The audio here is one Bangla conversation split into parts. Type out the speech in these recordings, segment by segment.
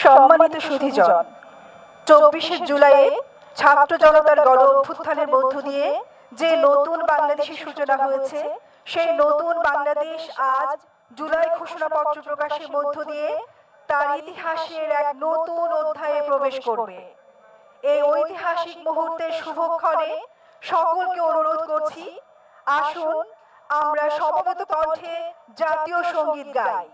সম্মানিত সুধীজন, 24শে জুলাইয়ে ছাত্র জনতার গণ অভ্যুত্থানের মধ্য দিয়ে যে নতুন বাংলাদেশের সূচনা হয়েছে, সেই নতুন বাংলাদেশ আজ জুলাই ঘোষণাপত্র প্রকাশের মধ্য দিয়ে তার ইতিহাসের এক নতুন অধ্যায়ে প্রবেশ করবে। এই ঐতিহাসিক মুহূর্তের শুভক্ষণে সকলকে অনুরোধ করছি, আসুন আমরা সমবেত কণ্ঠে জাতীয় সঙ্গীত গাই।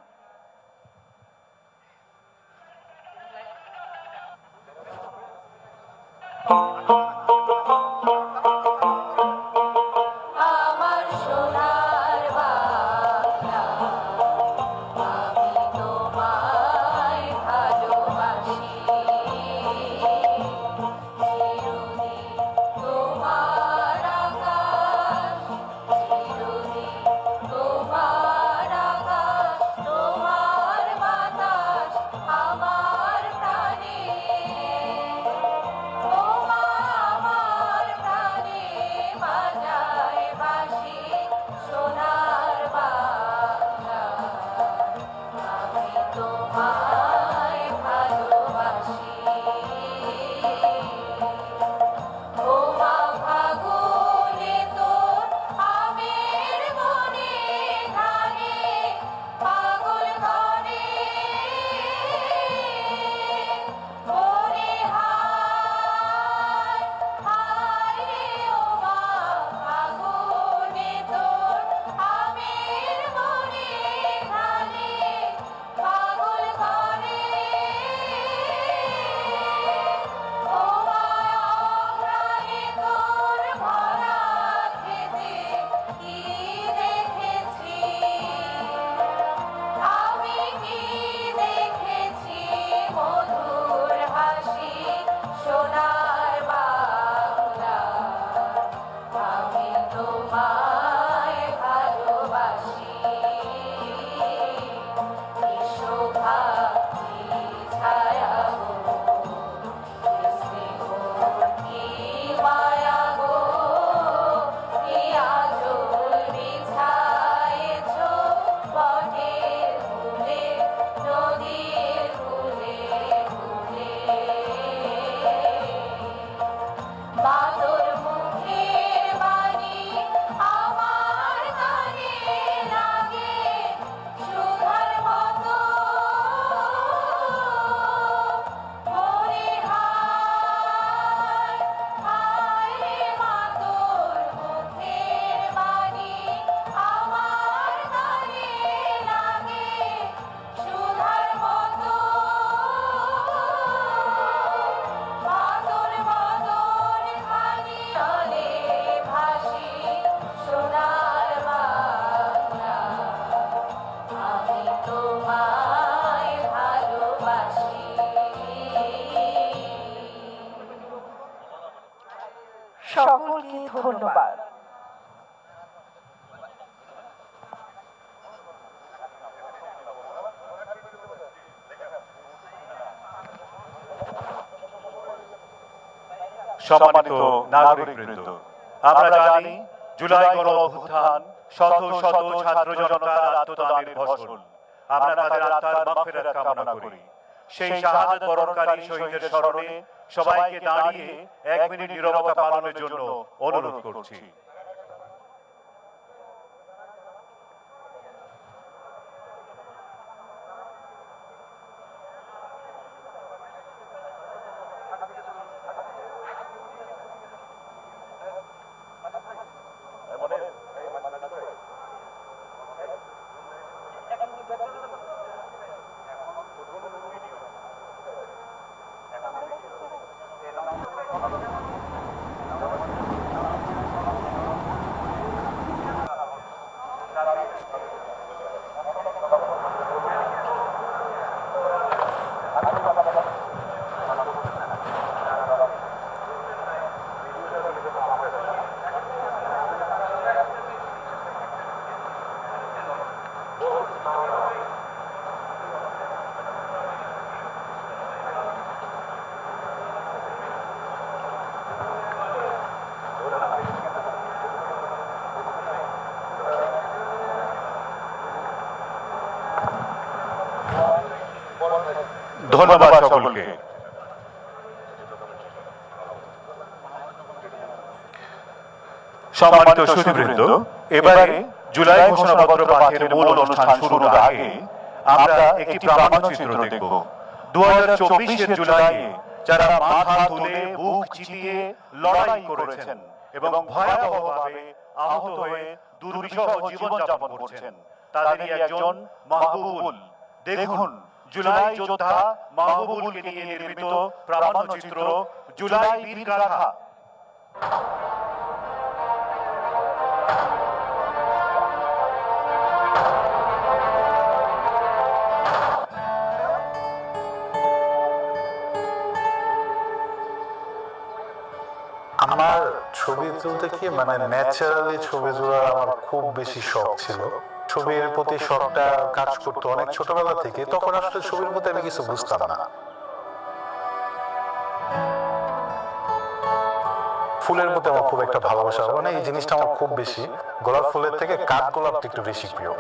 আমার সোনার বাংলা, আমি তোমায় ভালোবাসি। চিরদিন তোমার আকাশ, চিরদিন তোমার আকাশ, তোমার বাতাস আমার প্রাণে, আমার প্রাণে বাজায় বাঁশি। সোনার বাংলা, আমি তোমায় ভালোবাসি। ও মা ফাগুনে তোর আমের বনে ধানে পাগল করে ওরে হায় হায় রে। ও মা ফাগুনে তোর আমের বনে ধানে পাগল করে ও মা অঙ্গারে তোর ভরা খেতে কি দেখেছি আমি, কি দেখেছি মধুর হাসি। সোনার বাংলা, আমি তোমায় ভালোবাসি। কি শোভা কি ছায়া গো, কি স্নেহ কি মায়া গো, কি আঁচল বিছায়েছ বটের মূলে, নদীর কূলে কূলে। মা তোর মুখের বাণী আমার কানে লাগে সুধার মতো, ওরে হায় হায় রে। মা তোর মুখের বাণী আমার কানে লাগে সুধার মতো, মা তোর বদন খানি জলে ভাসি। সোনার বাংলা, আমি তোমায় ভালোবাসি। সকলকে ধন্যবাদ। সম্মানিত নাগরিকবৃন্দ, আমরা জানি জুলাই গণ অভ্যুত্থান শত শত ছাত্র জনতার আত্মদানের ফসল। আমরা তাদের আত্মার মাগফিরাত কামনা করি। সেই শাহাদাত বরণকারী শহীদের স্মরণে সবাইকে দাঁড়িয়ে 1 মিনিট নীরবতা পালনের জন্য অনুরোধ করছি। ধন্যবাদ সকলকে। সম্মানিত সুধীবৃন্দ, এবারে জুলাই ঘোষণাপত্র পাঠের মূল অনুষ্ঠান শুরুর আগে আমরা একটি প্রামাণ্যচিত্র দেখব। 2024-এর জুলাইয়ে যারা মাথা তুলে বুক চিতিয়ে লড়াই করেছেন এবং ভয়াবহভাবে আহত হয়ে দুর্বিষহ জীবনযাপন করছেন, তাদেরই একজন মাহবুবুল। দেখুন জুলাই যোদ্ধা মাহবুবুলকে নিয়ে নির্মিত প্রামাণ্যচিত্র জুলাই বীরগাথা। আমার ছবি তুলতে কি ন্যাচারালি ছবি তোলার আমার খুব বেশি শখ ছিল। ছবির প্রতি শখটা কাজ করতো অনেক ছোটবেলা থেকে। তখন আসলে ছবির প্রতি আমি কিছু বুঝতাম না। ফুলের প্রতি আমার খুব একটা ভালোবাসা, এই জিনিসটা আমার খুব বেশি। গোলাপ ফুলের থেকে কাঠ গোলাপটা একটু বেশি প্রিয়।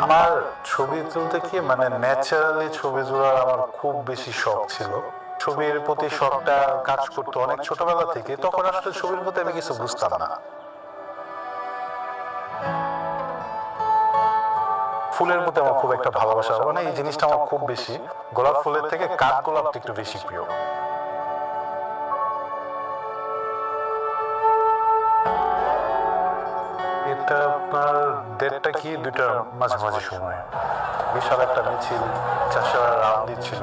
আমার ছবি তুলতে কি ন্যাচারালি ছবি তোলার আমার খুব বেশি শখ ছিল। ছবির প্রতি শখটা কাজ করতো অনেক ছোটবেলা থেকে। তখন আসলে ছবির প্রতি আমি কিছু বুঝতাম না। ফুলের প্রতি আমার খুব একটা ভালোবাসা, এই জিনিসটা আমার খুব বেশি। গোলাপ ফুলের থেকে কাঠ গোলাপটা একটু বেশি প্রিয়। এটা আপনার 1:30 কি 2টার মাঝামাঝি সময় বিশাল একটা মিছিল চাষারা রাউন্ড দিচ্ছিল।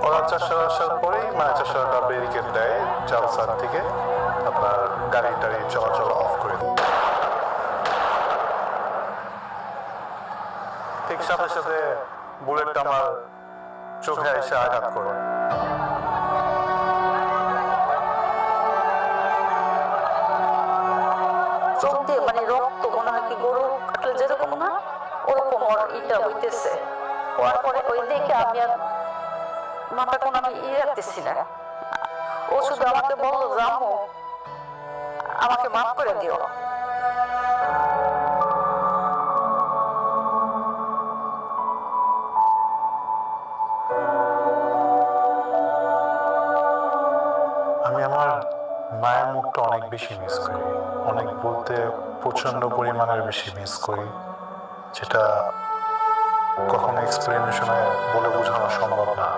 ওরা চাষারা আসার পরেই চাষারাটা ব্যারিকেড দেয় চালসার থেকে, আপনার গাড়ি টাড়ি চলাচল অফ করে দেয়। ঠিক সাথে সাথে বুলেটটা আমার চোখে এসে আঘাত করে। চোখ দিয়ে রক্ত মনে হয় কি গরু কাটলে যেরকম না ওরকম ওর ইটা হইতেছে। হওয়ার পরে ওই দেখে আমি আর মাথা কোন আমি রাখতেছি না। ও শুধু আমাকে বললো যে আম্মু আমাকে মাফ করে দিও। আমি আমার মায়ের মুখটা অনেক বেশি মিস করি। অনেক বলতে প্রচন্ড পরিমাণের বেশি মিস করি, যেটা কখনো এক্সপ্লেনেশনে বলে বোঝানো সম্ভব না।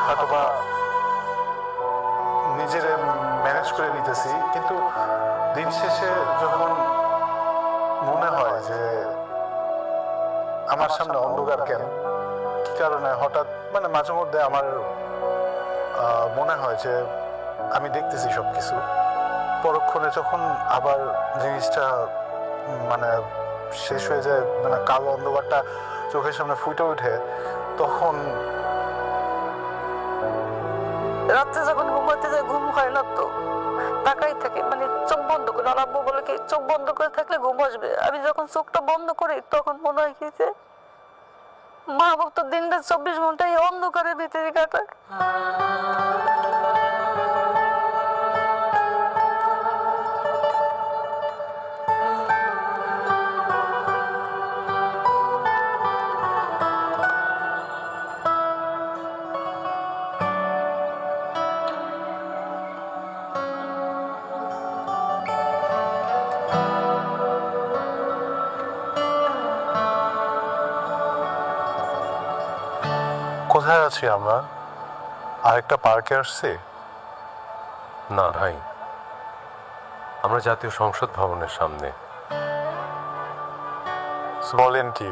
হয়তোবা নিজের ম্যানেজ করে নিতেছি, কিন্তু দিন শেষে যখন মনে হয় যে আমার সামনে অন্ধকার কেন, কি কারণে হঠাৎ মাঝে মধ্যে আমার মনে হয় যে আমি দেখতেছি সবকিছু। পরক্ষণে যখন আবার জিনিসটা শেষ হয়ে যায়, কালো অন্ধকারটা চোখের সামনে ফুটে ওঠে, তখন রাত্রে যখন ঘুমাতে যায় ঘুম হয় না, তো তাকাই থাকে চোখ বন্ধ করে। আর আব্বু বলে কি চোখ বন্ধ করে থাকলে ঘুম আসবে। আমি যখন চোখটা বন্ধ করি তখন মনে হয় কি যে মা বাবা তো দিনটা 24 ঘন্টা এই অন্ধকারের ভিতরে কাটায়। কোথায় আছি আমরা? আরেকটা পার্কে আসছি? না ভাই, আমরা জাতীয় সংসদ ভবনের সামনে। বলেন কি?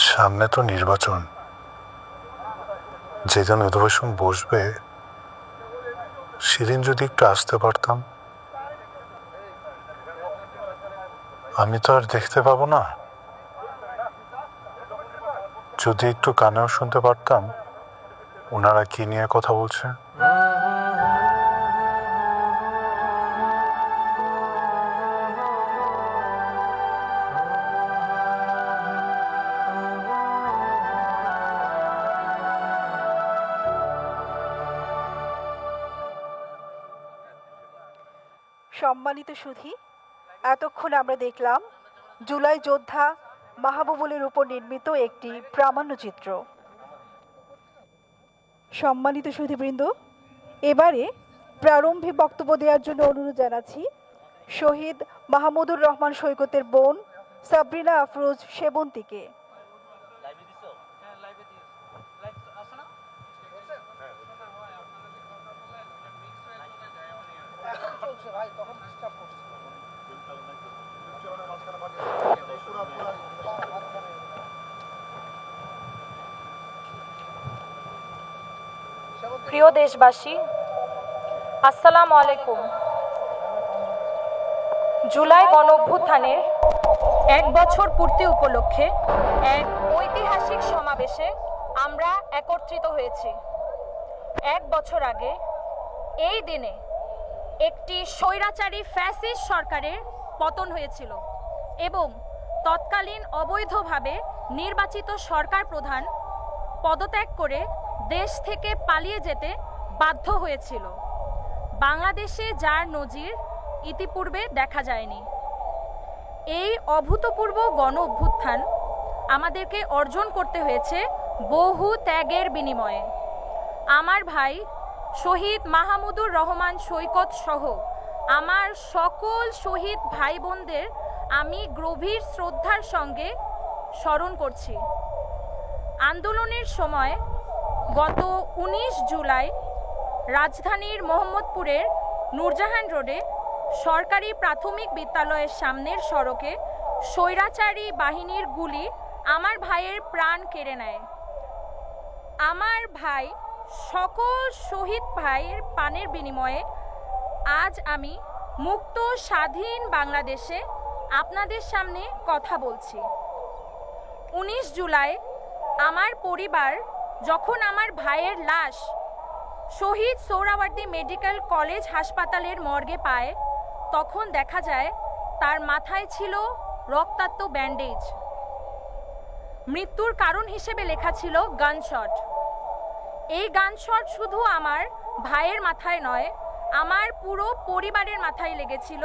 সামনে তো নির্বাচন, যেদিন অধিবেশন বসবে সেদিন যদি একটু আসতে পারতাম। আমি তো আর দেখতে পাবো না, যদি একটু কানেও শুনতে পারতাম ওনারা কি নিয়ে কথা বলছে। সম্মানিত সুধী, এতক্ষণ আমরা দেখলাম জুলাই যোদ্ধা মাহবুবুলের উপর নির্মিত একটি প্রামাণ্যচিত্র। সম্মানিত সুধীবৃন্দ, এবারে প্রারম্ভিক বক্তব্য দেওয়ার জন্য অনুরোধ জানাচ্ছি শহীদ মাহমুদুর রহমান সৈকতের বোন সাবরিনা আফরোজ সেবন্তীকে। প্রিয় দেশবাসী, আসসালামু আলাইকুম। জুলাই গণ অভ্যুত্থানের 1 বছর পূর্তি উপলক্ষে এক ঐতিহাসিক সমাবেশে আমরা একত্রিত হয়েছি। 1 বছর আগে এই দিনে একটি স্বৈরাচারী ফ্যাসিস্ট সরকারের পতন হয়েছিল এবং তৎকালীন অবৈধভাবে নির্বাচিত সরকার প্রধান পদত্যাগ করে দেশ থেকে পালিয়ে যেতে বাধ্য হয়েছিল। বাংলাদেশে যার নজির ইতিপূর্বে দেখা যায়নি। এই অভূতপূর্ব গণ অভ্যুত্থান আমাদেরকে অর্জন করতে হয়েছে বহু ত্যাগের বিনিময়ে। আমার ভাই শহীদ মাহমুদুর রহমান সৈকত সহ আমার সকল শহীদ ভাই বোনদের আমি গভীর শ্রদ্ধার সঙ্গে স্মরণ করছি। আন্দোলনের সময় গত 19 জুলাই রাজধানীর মোহাম্মদপুরের নূরজাহান রোডে সরকারি প্রাথমিক বিদ্যালয়ের সামনের সড়কে স্বৈরাচারী বাহিনীর গুলি আমার ভাইয়ের প্রাণ কেড়ে নেয়। আমার ভাই সকল শহীদ ভাইয়ের প্রাণের বিনিময়ে আজ আমি মুক্ত স্বাধীন বাংলাদেশে আপনাদের সামনে কথা বলছি। 19 জুলাই আমার পরিবার যখন আমার ভাইয়ের লাশ শহীদ সোহরাওয়ার্দী মেডিকেল কলেজ হাসপাতালের মর্গে পায়, তখন দেখা যায় তার মাথায় ছিল রক্তাক্ত ব্যান্ডেজ। মৃত্যুর কারণ হিসেবে লেখা ছিল গানশট। এই গানশট শুধু আমার ভাইয়ের মাথায় নয়, আমার পুরো পরিবারের মাথায় লেগেছিল,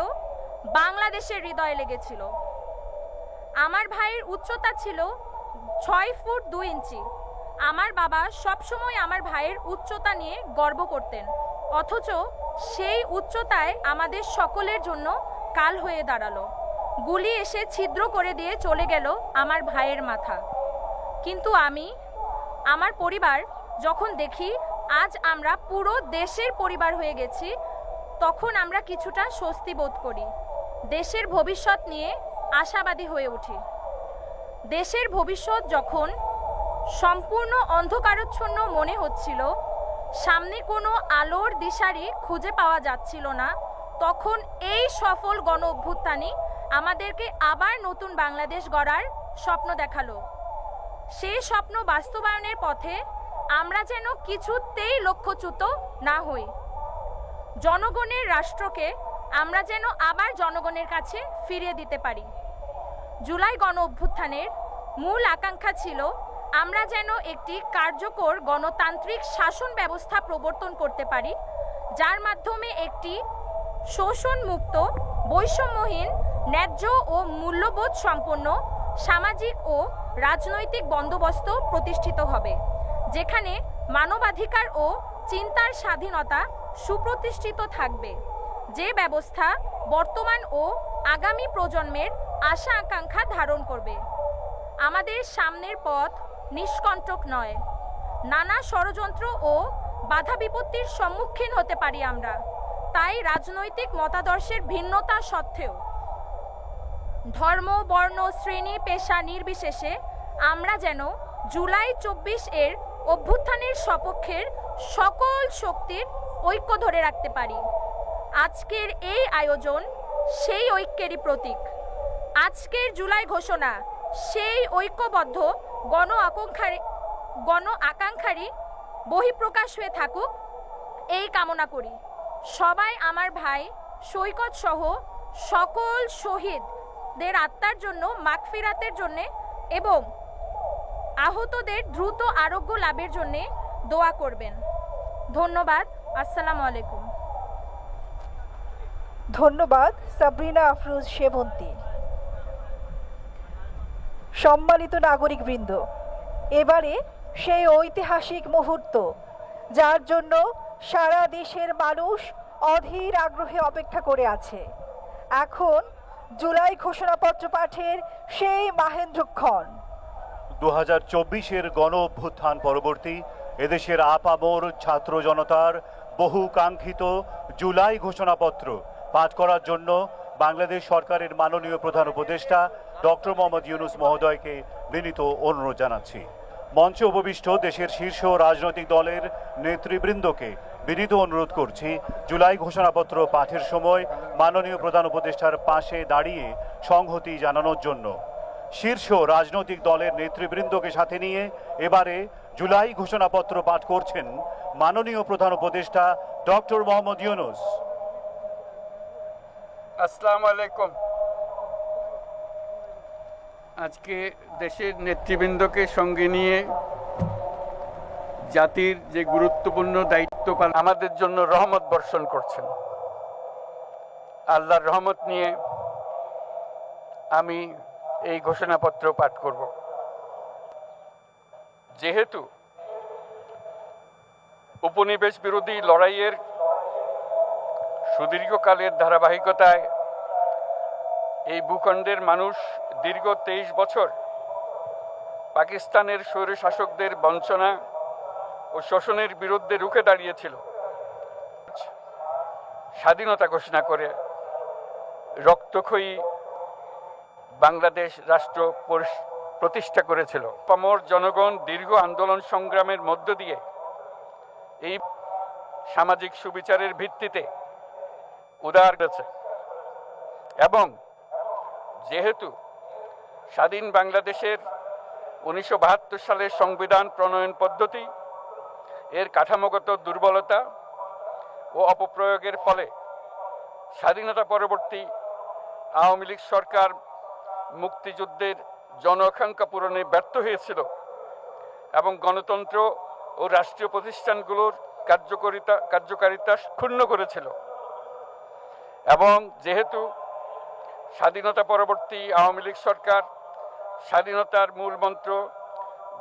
বাংলাদেশের হৃদয়ে লেগেছিল। আমার ভাইয়ের উচ্চতা ছিল 6 ফুট 2 ইঞ্চি। আমার বাবা সবসময় আমার ভাইয়ের উচ্চতা নিয়ে গর্ব করতেন, অথচ সেই উচ্চতায় আমাদের সকলের জন্য কাল হয়ে দাঁড়ালো। গুলি এসে ছিদ্র করে দিয়ে চলে গেল আমার ভাইয়ের মাথা। কিন্তু আমি, আমার পরিবার যখন দেখি আজ আমরা পুরো দেশের পরিবার হয়ে গেছি, তখন আমরা কিছুটা স্বস্তি বোধ করি। দেশের ভবিষ্যৎ নিয়ে আশাবাদী হয়ে উঠি। দেশের ভবিষ্যৎ যখন সম্পূর্ণ অন্ধকারাচ্ছন্ন মনে হচ্ছিল, সামনে কোনো আলোর দিশারি খুঁজে পাওয়া যাচ্ছিল না, তখন এই সফল গণ অভ্যুত্থানই আমাদেরকে আবার নতুন বাংলাদেশ গড়ার স্বপ্ন দেখালো। সেই স্বপ্ন বাস্তবায়নের পথে আমরা যেন কিছুতেই লক্ষ্যচ্যুত না হই। জনগণের রাষ্ট্রকে আমরা যেন আবার জনগণের কাছে ফিরিয়ে দিতে পারি। জুলাই গণ অভ্যুত্থানের মূল আকাঙ্ক্ষা ছিল আমরা যেন একটি কার্যকর গণতান্ত্রিক শাসন ব্যবস্থা প্রবর্তন করতে পারি, যার মাধ্যমে একটি শোষণমুক্ত, বৈষম্যহীন, ন্যায্য ও মূল্যবোধ সম্পন্ন সামাজিক ও রাজনৈতিক বন্দোবস্ত প্রতিষ্ঠিত হবে, যেখানে মানবাধিকার ও চিন্তার স্বাধীনতা সুপ্রতিষ্ঠিত থাকবে। যে ব্যবস্থা বর্তমান ও আগামী প্রজন্মের আশা আকাঙ্ক্ষা ধারণ করবে। আমাদের সামনের পথ নিষ্কণ্টক নয়। নানা ষড়যন্ত্র ও বাধা বিপত্তির সম্মুখীন হতে পারি আমরা। তাই রাজনৈতিক মতাদর্শের ভিন্নতা সত্ত্বেও, ধর্ম, বর্ণ, শ্রেণী, পেশা নির্বিশেষে আমরা যেন জুলাই 24 এর অভ্যুত্থানের সপক্ষের সকল শক্তির ঐক্য ধরে রাখতে পারি। আজকের এই আয়োজন সেই ঐক্যেরই প্রতীক। আজকের জুলাই ঘোষণা সেই ঐক্যবদ্ধ গণ আকাঙ্ক্ষারই বহিঃপ্রকাশ হয়ে থাকুক এই কামনা করি। সবাই আমার ভাই সৈকত সহ সকল শহীদদের আত্মার জন্য মাগফিরাতের জন্য এবং আহতদের দ্রুত আরোগ্য লাভের জন্য দোয়া করবেন। ধন্যবাদ। আসসালামু আলাইকুম। ধন্যবাদ সাবরিনা আফরোজ সেবন্তী। সম্মানিত নাগরিকবৃন্দ, এবারে সেই ঐতিহাসিক মুহূর্ত যার জন্য সারা দেশের মানুষ অধীর আগ্রহে অপেক্ষা করে আছে। এখন জুলাই ঘোষণাপত্র পাঠের সেই মাহেন্দ্রক্ষণ। 2024-এর গণ অভ্যুত্থান পরবর্তী এদেশের আপামর ছাত্র জনতার বহু কাঙ্ক্ষিত জুলাই ঘোষণাপত্র পাঠ করার জন্য বাংলাদেশ সরকারের মাননীয় প্রধান উপদেষ্টা ডক্টর মোহাম্মদ ইউনূস মহোদয়কে বিনীত অনুরোধ জানাচ্ছি। মঞ্চে উপবিষ্ট দেশের শীর্ষ রাজনৈতিক দলের নেতৃবৃন্দকে বিনীত অনুরোধ করছি জুলাই ঘোষণাপত্র পাঠের সময় মাননীয় প্রধান উপদেষ্টার পাশে দাঁড়িয়ে সংহতি জানানোর জন্য। শীর্ষ রাজনৈতিক দলের নেতৃবৃন্দকে সাথে নিয়ে এবারে জুলাই ঘোষণাপত্র পাঠ করছেন মাননীয় প্রধান উপদেষ্টা ডক্টর মোহাম্মদ ইউনূস। আসসালামু আলাইকুম। আজকে দেশের নেতৃবৃন্দকে সঙ্গে নিয়ে জাতির যে গুরুত্বপূর্ণ দায়িত্ব পালন আমাদের জন্য রহমত বর্ষণ করছেন। আল্লাহর রহমত নিয়ে আমি এই ঘোষণাপত্র পাঠ করব। যেহেতু উপনিবেশ বিরোধী লড়াইয়ের সুদীর্ঘকালের ধারাবাহিকতায় এই ভূখণ্ডের মানুষ দীর্ঘ 23 বছর পাকিস্তানের স্বৈরশাসকদের বঞ্চনা ও শোষণের বিরুদ্ধে রুখে দাঁড়িয়েছিল, স্বাধীনতা ঘোষণা করে রক্তক্ষয়ী বাংলাদেশ রাষ্ট্র প্রতিষ্ঠা করেছিল। পামর জনগণ দীর্ঘ আন্দোলন সংগ্রামের মধ্য দিয়ে এই সামাজিক সুবিচারের ভিত্তিতে উদার হয়েছে এবং যেহেতু স্বাধীন বাংলাদেশের 1972 সালের সংবিধান প্রণয়ন পদ্ধতি এর কাঠামোগত দুর্বলতা ও অপপ্রয়োগের ফলে স্বাধীনতা পরবর্তী আওয়ামী লীগ সরকার মুক্তিযুদ্ধের জন আকাঙ্ক্ষা পূরণে ব্যর্থ হয়েছিল এবং গণতন্ত্র ও রাষ্ট্রীয় প্রতিষ্ঠানগুলোর কার্যকারিতা ক্ষুণ্ণ করেছিল। এবং যেহেতু স্বাধীনতা পরবর্তী আওয়ামী লীগ সরকার স্বাধীনতার মূল মন্ত্র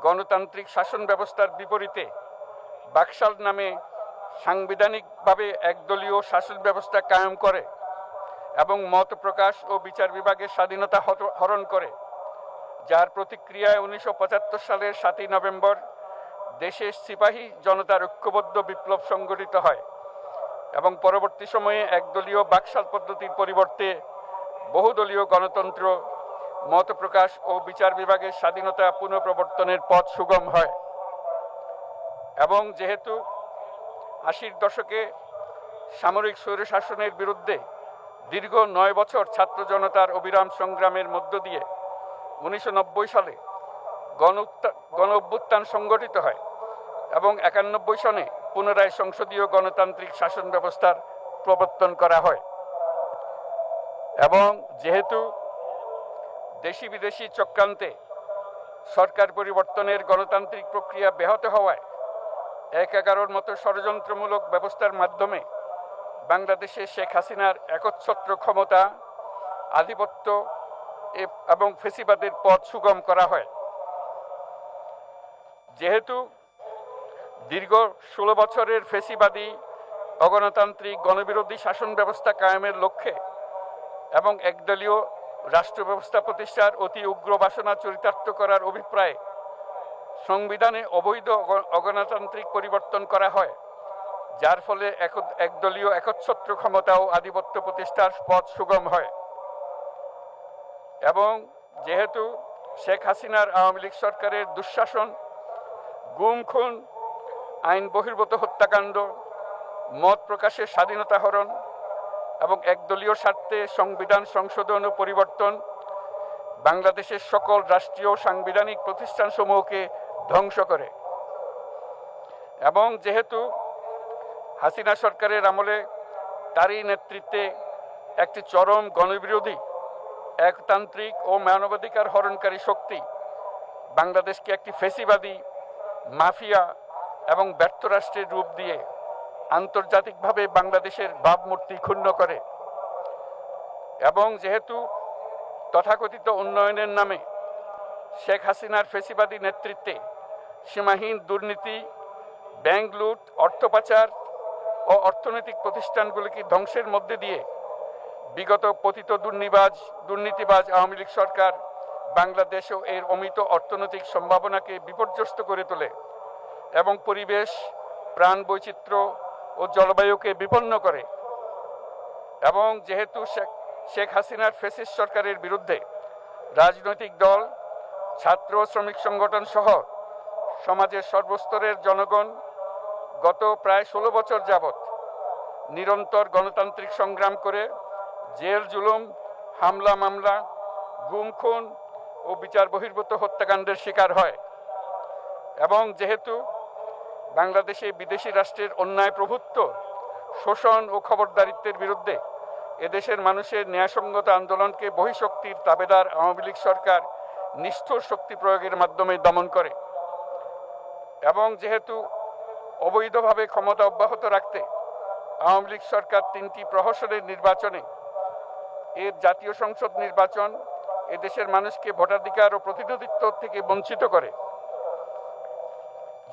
গণতান্ত্রিক শাসন ব্যবস্থার বিপরীতে বাকশাল নামে সাংবিধানিকভাবে একদলীয় শাসন ব্যবস্থা কায়েম করে এবং মত প্রকাশ ও বিচার বিভাগের স্বাধীনতা হরণ করে, যার প্রতিক্রিয়ায় 1975 সালের 7ই নভেম্বর দেশের সিপাহী জনতার ঐক্যবদ্ধ বিপ্লব সংগঠিত হয় এবং পরবর্তী সময়ে একদলীয় বাকশাল পদ্ধতির পরিবর্তে বহুদলীয় গণতন্ত্র, মত প্রকাশ ও বিচার বিভাগের স্বাধীনতা পুনঃপ্রবর্তনের পথ সুগম হয়। এবং যেহেতু 80-র দশকে সামরিক স্বৈরশাসনের বিরুদ্ধে দীর্ঘ 9 বছর ছাত্র জনতার অবিরাম সংগ্রামের মধ্য দিয়ে 1990 সালে গণ অভ্যুত্থান সংগঠিত হয় এবং 91 সনে পুনরায় সংসদীয় গণতান্ত্রিক শাসন ব্যবস্থার প্রবর্তন করা হয়। এবং যেহেতু দেশি বিদেশি চক্রান্তে সরকার পরিবর্তনের গণতান্ত্রিক প্রক্রিয়া ব্যাহত হওয়ায় 1/11 মতো ষড়যন্ত্রমূলক ব্যবস্থার মাধ্যমে বাংলাদেশে শেখ হাসিনার একচ্ছত্র ক্ষমতা, আধিপত্য এবং ফেসিবাদের পথ সুগম করা হয়। যেহেতু দীর্ঘ 16 বছরের ফেসিবাদী অগণতান্ত্রিক গণবিরোধী শাসন ব্যবস্থা কায়েমের লক্ষ্যে এবং একদলীয় রাষ্ট্র ব্যবস্থা প্রতিষ্ঠার অতি উগ্র বাসনা চরিতার্থ করার অভিপ্রায়ে সংবিধানে অবৈধ অগণতান্ত্রিক পরিবর্তন করা হয়, যার ফলে একদলীয় একচ্ছত্র ক্ষমতা ও আধিপত্য প্রতিষ্ঠার পথ সুগম হয়। এবং যেহেতু শেখ হাসিনার আওয়ামী লীগ সরকারের দুঃশাসন, গুম খুন, আইন বহির্ভূত হত্যাকাণ্ড, মত প্রকাশের স্বাধীনতা হরণ এবং একদলীয় স্বার্থে সংবিধান সংশোধন ও পরিবর্তন বাংলাদেশের সকল রাষ্ট্রীয় সাংবিধানিক প্রতিষ্ঠানসমূহকে ধ্বংস করে। এবং যেহেতু হাসিনা সরকারের আমলে তারই নেতৃত্বে একটি চরম গণবিরোধী একতান্ত্রিক ও মানবাধিকার হরণকারী শক্তি বাংলাদেশকে একটি ফেসিবাদী মাফিয়া এবং ব্যর্থ রাষ্ট্রের রূপ দিয়ে আন্তর্জাতিকভাবে বাংলাদেশের ভাবমূর্তি ক্ষুণ্ণ করে, এবং যেহেতু তথাকথিত উন্নয়নের নামে শেখ হাসিনার ফেসিবাদী নেতৃত্বে সীমাহীন দুর্নীতি, ব্যাংক লুট, অর্থ পাচার ও অর্থনৈতিক প্রতিষ্ঠানগুলিকে ধ্বংসের মধ্যে দিয়ে বিগত পতিত দুর্নীতিবাজ আওয়ামী লীগ সরকার বাংলাদেশ ও এর অমিত অর্থনৈতিক সম্ভাবনাকে বিপর্যস্ত করে তোলে এবং পরিবেশ, প্রাণ বৈচিত্র্য ও জলবায়ুকে বিপন্ন করে। এবং যেহেতু শেখ হাসিনার ফ্যাসিস্ট সরকারের বিরুদ্ধে রাজনৈতিক দল, ছাত্র শ্রমিক সংগঠন সহ সমাজের সর্বস্তরের জনগণ গত প্রায় 16 বছর যাবৎ নিরন্তর গণতান্ত্রিক সংগ্রাম করে জেল জুলুম, হামলা মামলা, গুম খুন ও বিচার বহির্ভূত হত্যাকাণ্ডের শিকার হয়। এবং যেহেতু বাংলাদেশে বিদেশি রাষ্ট্রের অন্যায় প্রভুত্ব, শোষণ ও খবরদারিত্বের বিরুদ্ধে এদেশের মানুষের ন্যায়সঙ্গত আন্দোলনকে বহিঃশক্তির তাবেদার আওয়ামী লীগ সরকার নিষ্ঠুর শক্তি প্রয়োগের মাধ্যমে দমন করে। এবং যেহেতু অবৈধভাবে ক্ষমতা অব্যাহত রাখতে আওয়ামী লীগ সরকার 3টি প্রহসনের নির্বাচনে এর জাতীয় সংসদ নির্বাচন এদেশের মানুষকে ভোটাধিকার ও প্রতিনিধিত্ব থেকে বঞ্চিত করে।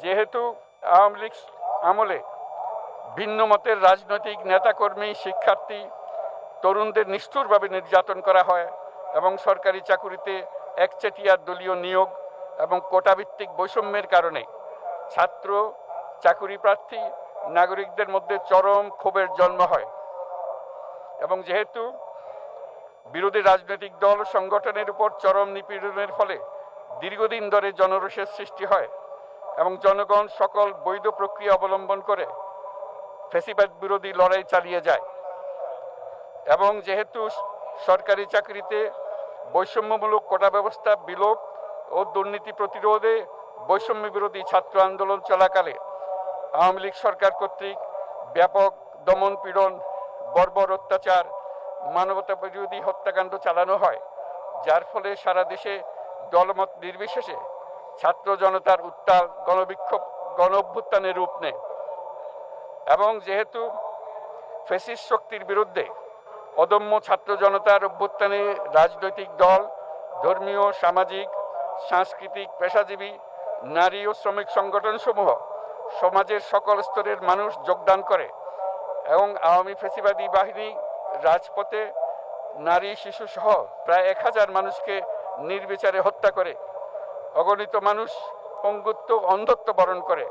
যেহেতু আওয়ামী লীগ আমলে ভিন্ন মতের রাজনৈতিক নেতাকর্মী, শিক্ষার্থী, তরুণদের নিষ্ঠুরভাবে নির্যাতন করা হয় এবং সরকারি চাকুরিতে একচেটিয়া দলীয় নিয়োগ এবং কোটাভিত্তিক বৈষম্যের কারণে ছাত্র, চাকুরি প্রার্থী, নাগরিকদের মধ্যে চরম ক্ষোভের জন্ম হয়। এবং যেহেতু বিরোধী রাজনৈতিক দল সংগঠনের উপর চরম নিপীড়নের ফলে দীর্ঘদিন ধরে জনরোষের সৃষ্টি হয় এবং জনগণ সকল বৈধ প্রক্রিয়া অবলম্বন করে ফ্যাসিবাদ বিরোধী লড়াই চালিয়ে যায়। এবং যেহেতু সরকারি চাকরিতে বৈষম্যমূলক কোটা ব্যবস্থা বিলোপ ও দুর্নীতি প্রতিরোধে বৈষম্য বিরোধী ছাত্র আন্দোলন চলাকালে আওয়ামী লীগ সরকার কর্তৃক ব্যাপক দমন পীড়ন, বর্বর অত্যাচার, মানবতা বিরোধী হত্যাকাণ্ড চালানো হয়, যার ফলে সারা দেশে দলমত নির্বিশেষে ছাত্র জনতার উত্তাল গণবিক্ষোভ গণ অভ্যুত্থানের রূপ নেয়। এবং যেহেতু ফ্যাসিস্ট শক্তির বিরুদ্ধে অদম্য ছাত্র জনতার অভ্যুত্থানে রাজনৈতিক দল, ধর্মীয়, সামাজিক, সাংস্কৃতিক, পেশাজীবী, নারী ও শ্রমিক সংগঠনসমূহ সমাজের সকল স্তরের মানুষ যোগদান করে এবং আওয়ামী ফ্যাসিবাদী বাহিনী রাজপথে নারী, শিশু সহ প্রায় 1000 মানুষকে নির্বিচারে হত্যা করে, অগণিত মানুষ পঙ্গুত্ব, অন্ধত্ব বরণ করে।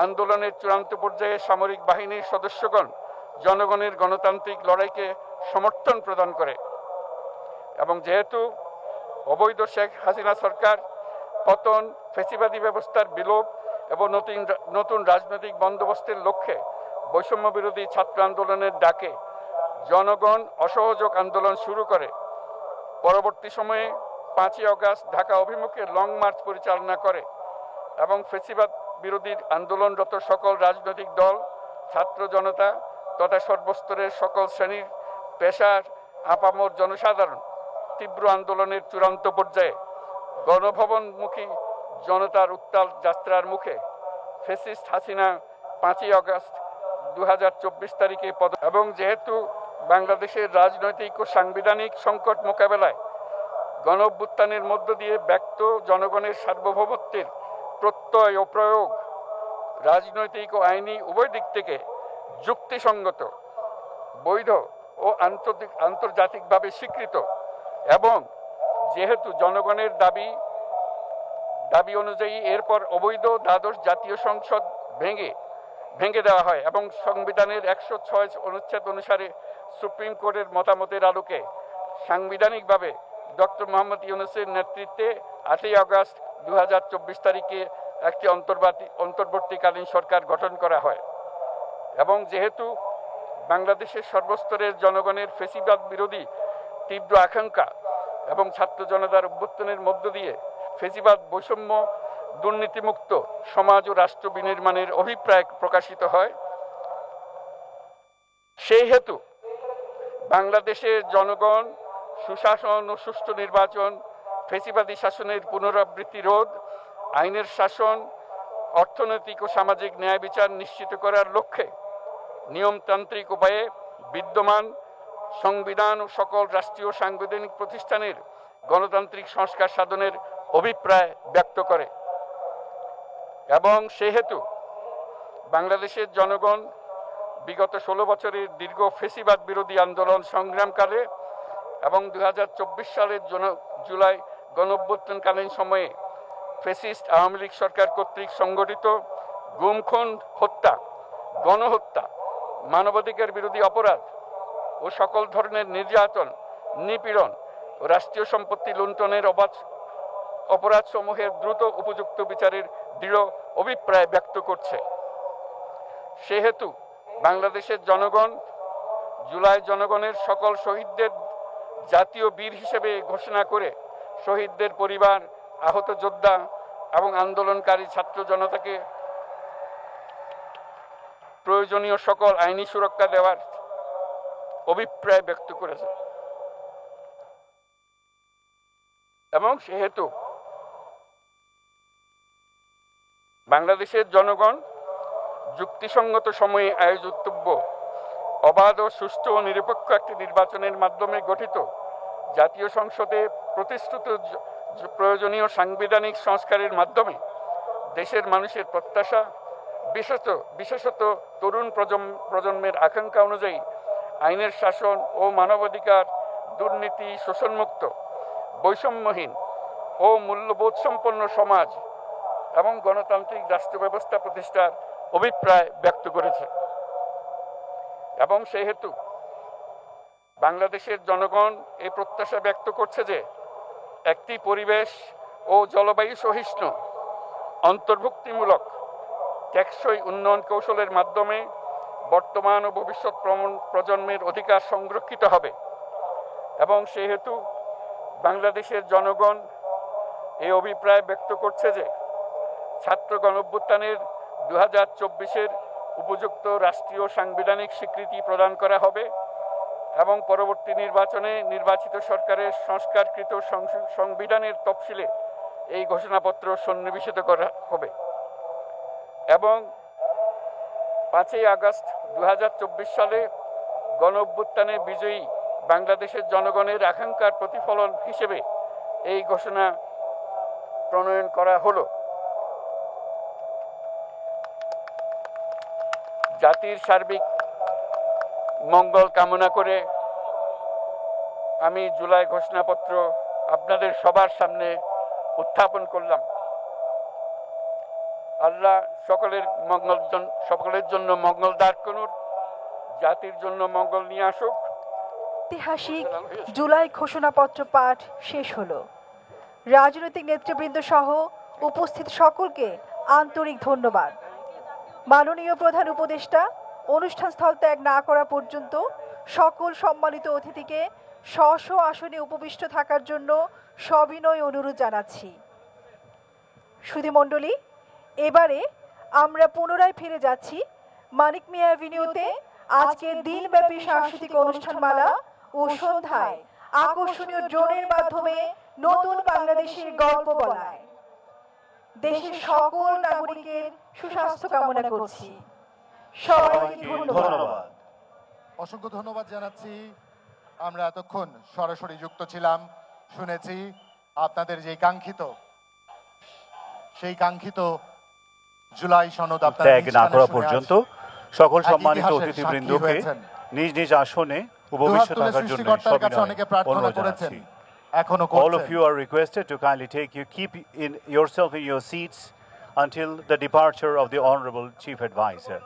আন্দোলনের চূড়ান্ত পর্যায়ে সামরিক বাহিনীর সদস্যগণ জনগণের গণতান্ত্রিক লড়াইকে সমর্থন প্রদান করে। এবং যেহেতু অবৈধ শেখ হাসিনা সরকার পতন, ফ্যাসিবাদী ব্যবস্থার বিলোপ এবং নতুন রাজনৈতিক বন্দোবস্তের লক্ষ্যে বৈষম্য বিরোধী ছাত্র আন্দোলনের ডাকে জনগণ অসহযোগ আন্দোলন শুরু করে, পরবর্তী সময়ে 5ই আগস্ট ঢাকা অভিমুখে লং মার্চ পরিচালনা করে এবং ফ্যাসিবাদ বিরোধী আন্দোলনরত সকল রাজনৈতিক দল, ছাত্র জনতা তথা সর্বস্তরের সকল শ্রেণীর পেশার আপামর জনসাধারণ তীব্র আন্দোলনের চূড়ান্ত পর্যায়ে গণভবনমুখী জনতার উত্তাল যাত্রার মুখে ফ্যাসিস্ট হাসিনা 5ই আগস্ট 2024 তারিখে এবং যেহেতু বাংলাদেশের রাজনৈতিক ও সাংবিধানিক সংকট মোকাবেলায় গণ অভ্যুত্থানের মধ্য দিয়ে ব্যক্ত জনগণের সার্বভৌমত্বের প্রত্যয় ও প্রয়োগ রাজনৈতিক ও আইনি উভয় দিক থেকে যুক্তিসঙ্গত, বৈধ ও আন্তর্জাতিকভাবে স্বীকৃত এবং যেহেতু জনগণের দাবি অনুযায়ী এরপর অবৈধ দ্বাদশ জাতীয় সংসদ ভেঙে দেওয়া হয় এবং সংবিধানের 106 অনুচ্ছেদ অনুসারে সুপ্রিম কোর্টের মতামতের আলোকে সাংবিধানিকভাবে ডক্টর মোহাম্মদ ইউনূসের নেতৃত্বে 8ই আগস্ট 2024 তারিখে একটি অন্তর্বর্তীকালীন সরকার গঠন করা হয়। এবং যেহেতু বাংলাদেশের সর্বস্তরের জনগণের ফ্যাসিবাদ বিরোধী তীব্র আকাঙ্ক্ষা এবং ছাত্র জনতার অভ্যুত্থানের মধ্য দিয়ে ফেসিবাদ, বৈষম্য, দুর্নীতিমুক্ত সমাজ ও রাষ্ট্র বিনির্মাণের অভিপ্রায় প্রকাশিত হয়। সেই হেতু বাংলাদেশের জনগণ সুশাসন ও সুষ্ঠু নির্বাচন, ফেসিবাদী শাসনের পুনরাবৃত্তি রোধ, আইনের শাসন, অর্থনৈতিক ও সামাজিক ন্যায় বিচার নিশ্চিত করার লক্ষ্যে নিয়মতান্ত্রিক উপায়ে বিদ্যমান সংবিধান ও সকল রাষ্ট্রীয় সাংবিধানিক প্রতিষ্ঠানের গণতান্ত্রিক সংস্কার সাধনের অভিপ্রায় ব্যক্ত করে এবং সেহেতু বাংলাদেশের জনগণ বিগত 16 বছরের দীর্ঘ ফেসিবাদ বিরোধী আন্দোলন সংগ্রামকালে এবং 2024 সালের জুলাই গণঅভ্যুত্থানকালীন সময়ে ফ্যাসিস্ট আওয়ামী লীগ সরকার কর্তৃক সংগঠিত গুম, খুন, হত্যা, গণহত্যা, মানবাধিকার বিরোধী অপরাধ ও সকল ধরনের নির্যাতন, নিপীড়ন ও রাষ্ট্রীয় সম্পত্তি লুণ্ঠনের অপরাধসমূহের দ্রুত উপযুক্ত বিচারের দৃঢ় অভিপ্রায় ব্যক্ত করছে। সেহেতু বাংলাদেশের জনগণ জুলাই জনগণের সকল শহীদদের জাতীয় বীর হিসেবে ঘোষণা করে শহীদদের পরিবার, আহত যোদ্ধা এবং আন্দোলনকারী ছাত্র জনতাকে প্রয়োজনীয় সকল আইনি সুরক্ষা দেওয়ার অভিপ্রায় ব্যক্ত করেছে এবং সেহেতু বাংলাদেশের জনগণ যুক্তিসঙ্গত সময়ে আয়োজিতব্য অবাধ ও সুষ্ঠু ও নিরপেক্ষ একটি নির্বাচনের মাধ্যমে গঠিত জাতীয় সংসদে প্রতিশ্রুত প্রয়োজনীয় সাংবিধানিক সংস্কারের মাধ্যমে দেশের মানুষের প্রত্যাশা, বিশেষত তরুণ প্রজন্মের আকাঙ্ক্ষা অনুযায়ী আইনের শাসন ও মানবাধিকার, দুর্নীতি, শোষণমুক্ত, বৈষম্যহীন ও মূল্যবোধ সম্পন্ন সমাজ এবং গণতান্ত্রিক রাষ্ট্র ব্যবস্থা প্রতিষ্ঠার অভিপ্রায় ব্যক্ত করেছে এবং সেহেতু বাংলাদেশের জনগণ এই প্রত্যাশা ব্যক্ত করছে যে একটি পরিবেশ ও জলবায়ু সহিষ্ণু, অন্তর্ভুক্তিমূলক, টেকসই উন্নয়ন কৌশলের মাধ্যমে বর্তমান ও ভবিষ্যৎ প্রজন্মের অধিকার সংরক্ষিত হবে এবং সেহেতু বাংলাদেশের জনগণ এই অভিপ্রায় ব্যক্ত করছে যে ছাত্র গণঅভ্যুত্থানের 2024-এর উপযুক্ত রাষ্ট্রীয় সাংবিধানিক স্বীকৃতি প্রদান করা হবে এবং পরবর্তী নির্বাচনে নির্বাচিত সরকারের সংস্কারকৃত সংবিধানের তফসিলে এই ঘোষণাপত্র সন্নিবেশিত করা হবে এবং 5ই আগস্ট 2024 সালে গণঅভ্যুত্থানে বিজয়ী বাংলাদেশের জনগণের আকাঙ্ক্ষার প্রতিফলন হিসেবে এই ঘোষণা প্রণয়ন করা হলো। জাতির সার্বিক মঙ্গল কামনা করে আমি জুলাই ঘোষণাপত্র আপনাদের সবার সামনে উত্থাপন করলাম। আল্লাহ সকলের জন্য মঙ্গল দান করুন, জাতির জন্য মঙ্গল নিয়ে আসুক। ঐতিহাসিক জুলাই ঘোষণাপত্র পাঠ শেষ হলো। রাজনৈতিক নেতৃবৃন্দ সহ উপস্থিত সকলকে আন্তরিক ধন্যবাদ। মাননীয় প্রধান উপদেষ্টা অনুষ্ঠান স্থল ত্যাগ না করা পর্যন্ত সকল সম্মানিত অতিথিকে স্ব আসনে উপবিষ্ট থাকার জন্য সবিনয় অনুরোধ জানাচ্ছি। সুধীমণ্ডলী, এবারে আমরা পুনরায় ফিরে যাচ্ছি মানিক মিয়া অ্যাভিনিউতে আজকের দিনব্যাপী সাংস্কৃতিক অনুষ্ঠানমালা ও সন্ধ্যায় আকর্ষণীয় ড্রোনের মাধ্যমে নতুন বাংলাদেশের গল্প বলায়। দেশের সকল নাগরিকের সুস্বাস্থ্য কামনা করছি। সবাইকে ধন্যবাদ। অসংখ্য ধন্যবাদ জানাচ্ছি। আমরা এতক্ষণ সরাসরি যুক্ত ছিলাম, শুনেছি আপনাদের যে সেই কাঙ্ক্ষিত জুলাই সনদ ত্যাগ না করা পর্যন্ত সকল সম্মানিত অতিথিবৃন্দকে নিজ নিজ আসনে উপবিষ্ট থাকার জন্য অনুরোধ জানাচ্ছি। All of you are requested to kindly keep yourself in your seats until the departure of the Honorable Chief Advisor.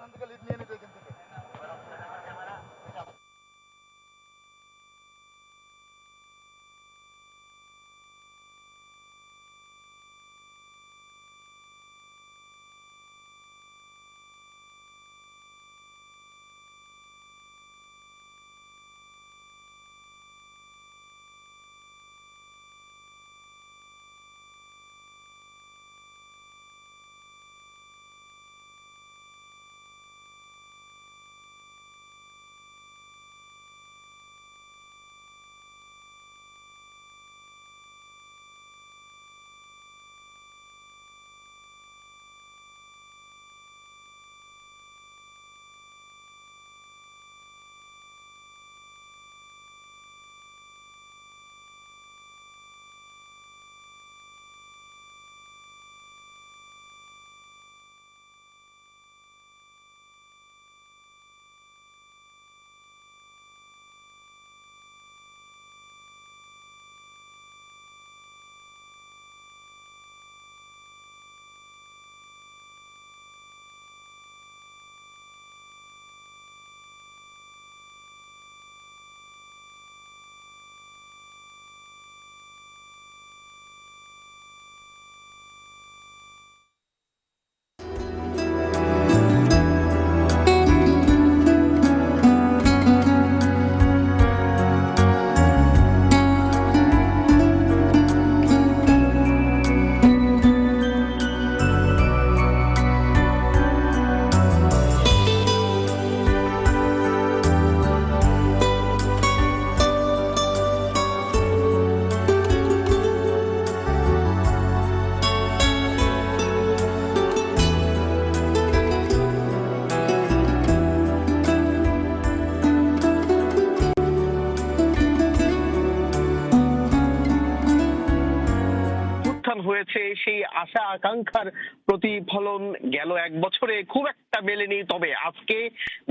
হচ্ছে সেই আশা আকাঙ্ক্ষার প্রতিফলন গেল 1 বছরে খুব একটা মেলেনি। তবে আজকে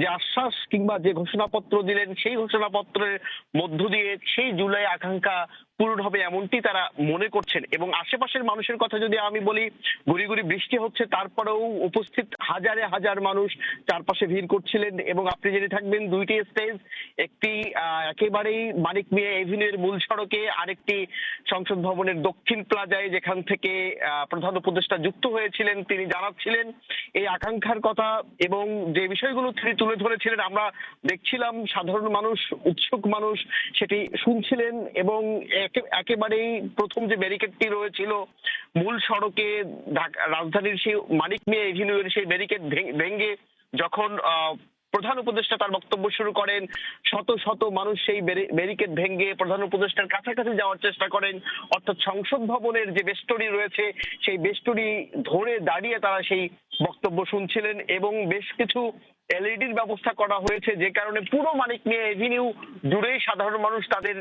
যে আশ্বাস কিংবা যে ঘোষণাপত্র দিলেন সেই ঘোষণাপত্রের মধ্য দিয়ে সেই জুলাই আকাঙ্ক্ষা পূরণ হবে এমনটি তারা মনে করছেন। এবং আশেপাশের মানুষের কথা যদি আমি বলি, গুড়ি গুড়ি বৃষ্টি হচ্ছে, তারপরেও উপস্থিত হাজারে হাজার মানুষ চারপাশে ভিড় করছিলেন। এবং আপনি জেনে থাকবেন 2টি স্টেজ, একটি একেবারেই মানিক মিয়া এভিনিউর মূল সড়কে, আরেকটি সংসদ ভবনের দক্ষিণ প্লাজায়, যেখান থেকে প্রধান উপদেষ্টা যুক্ত হয়েছিলেন। তিনি জানাচ্ছিলেন এই আকাঙ্ক্ষার কথা এবং যে বিষয়গুলো তিনি তুলে ধরেছিলেন। আমরা দেখছিলাম সাধারণ মানুষ, উৎসুক মানুষ সেটি শুনছিলেন। এবং একেবারেই প্রথম যে ব্যারিকেডটি রয়েছিল মূল সড়কে রাজধানীর সেই মানিক মিয়া এভিনিউয়ের সেই ব্যারিকেড ভেঙে যখন প্রধান উপদেষ্টা তার বক্তব্য শুরু করেন, শত শত মানুষ সেই ব্যারিকেড ভেঙে প্রধান উপদেষ্টার কাছাকাছি যাওয়ার চেষ্টা করেন। অর্থাৎ সংসদ ভবনের যে বেষ্টনী রয়েছে সেই বেষ্টনী ধরে দাঁড়িয়ে তারা সেই বক্তব্য শুনছিলেন। এবং বেশ কিছু এলইডির ব্যবস্থা করা হয়েছে, যে কারণে পুরো মানিক মিয়া এভিনিউ জুড়েই সাধারণ মানুষ তাদের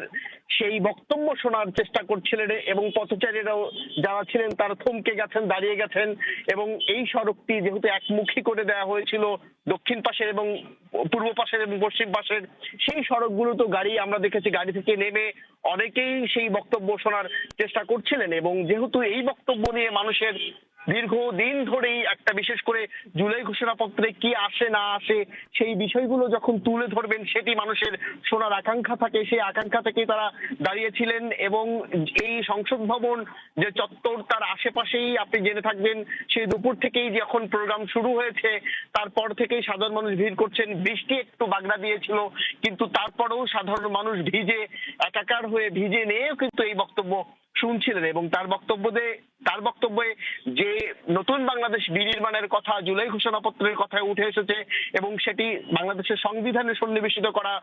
সেই বক্তব্য শোনার চেষ্টা করছিলেন। এবং পথচারীরাও যারা ছিলেন তারা থমকে গেছেন, দাঁড়িয়ে গেছেন। এবং এই সড়কটি যেহেতু একমুখী করে দেওয়া হয়েছিল দক্ষিণ পাশের এবং পূর্ব পাশের এবং পশ্চিম পাশের, সেই সড়কগুলো তো গাড়ি আমরা দেখেছি গাড়ি থেকে নেমে অনেকেই সেই বক্তব্য শোনার চেষ্টা করছিলেন। এবং যেহেতু এই বক্তব্য নিয়ে মানুষের দীর্ঘদিন ধরেই একটা, বিশেষ করে জুলাই ঘোষণাপত্রে কি আসে না আসে সেই বিষয়গুলো যখন তুলে ধরবেন সেটি মানুষের শোনার আকাঙ্ক্ষা থাকে, সেই আকাঙ্ক্ষা থেকেই তারা দাঁড়িয়েছিলেন। এবং এই সংসদ ভবন যে চত্বর তার আশেপাশেই আপনি জেনে থাকবেন সেই দুপুর থেকেই যখন প্রোগ্রাম শুরু হয়েছে তারপর থেকেই সাধারণ মানুষ ভিড় করছেন। বৃষ্টি একটু বাগড়া দিয়েছিল, কিন্তু তারপরেও সাধারণ মানুষ ভিজে একাকার হয়ে ভিজে নিয়েও কিন্তু এই বক্তব্য শুনছিলেন। এবং তার বক্তব্যে যে নতুন বাংলাদেশ বিনির্মাণের কথা, জুলাই ঘোষণাপত্রের কথা উঠে এসেছে এবং সেটি বাংলাদেশের সংবিধানে সন্নিবেশিত করা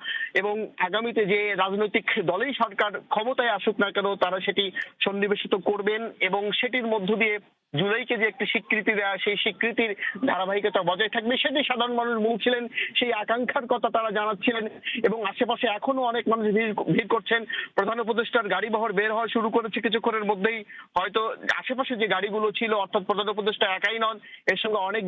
এবং আগামীতে যে রাজনৈতিক দলেই সরকার ক্ষমতায় আসুক না কেন তারা সেটি সন্নিবেশিত করবেন। এবং সেটির মধ্য দিয়ে জুলাইকে যে একটি স্বীকৃতি দেওয়া, সেই স্বীকৃতির ধারাবাহিকতা বজায় থাকবে সেটি সাধারণ মানুষ বলছিলেন। সেই আকাঙ্ক্ষার কথা তারা জানাচ্ছিলেন। এবং আশেপাশে এখনো অনেক মানুষ ভিড় করছেন। প্রধান উপদেষ্টার গাড়ি বহর বের হওয়া শুরু করেছে কিছুক্ষণের মধ্যেই। হয়তো আশেপাশে যে গাড়িগুলো ছিল, অর্থাৎ প্রধান উপদেষ্টা একাই নন, এর সঙ্গে অনেক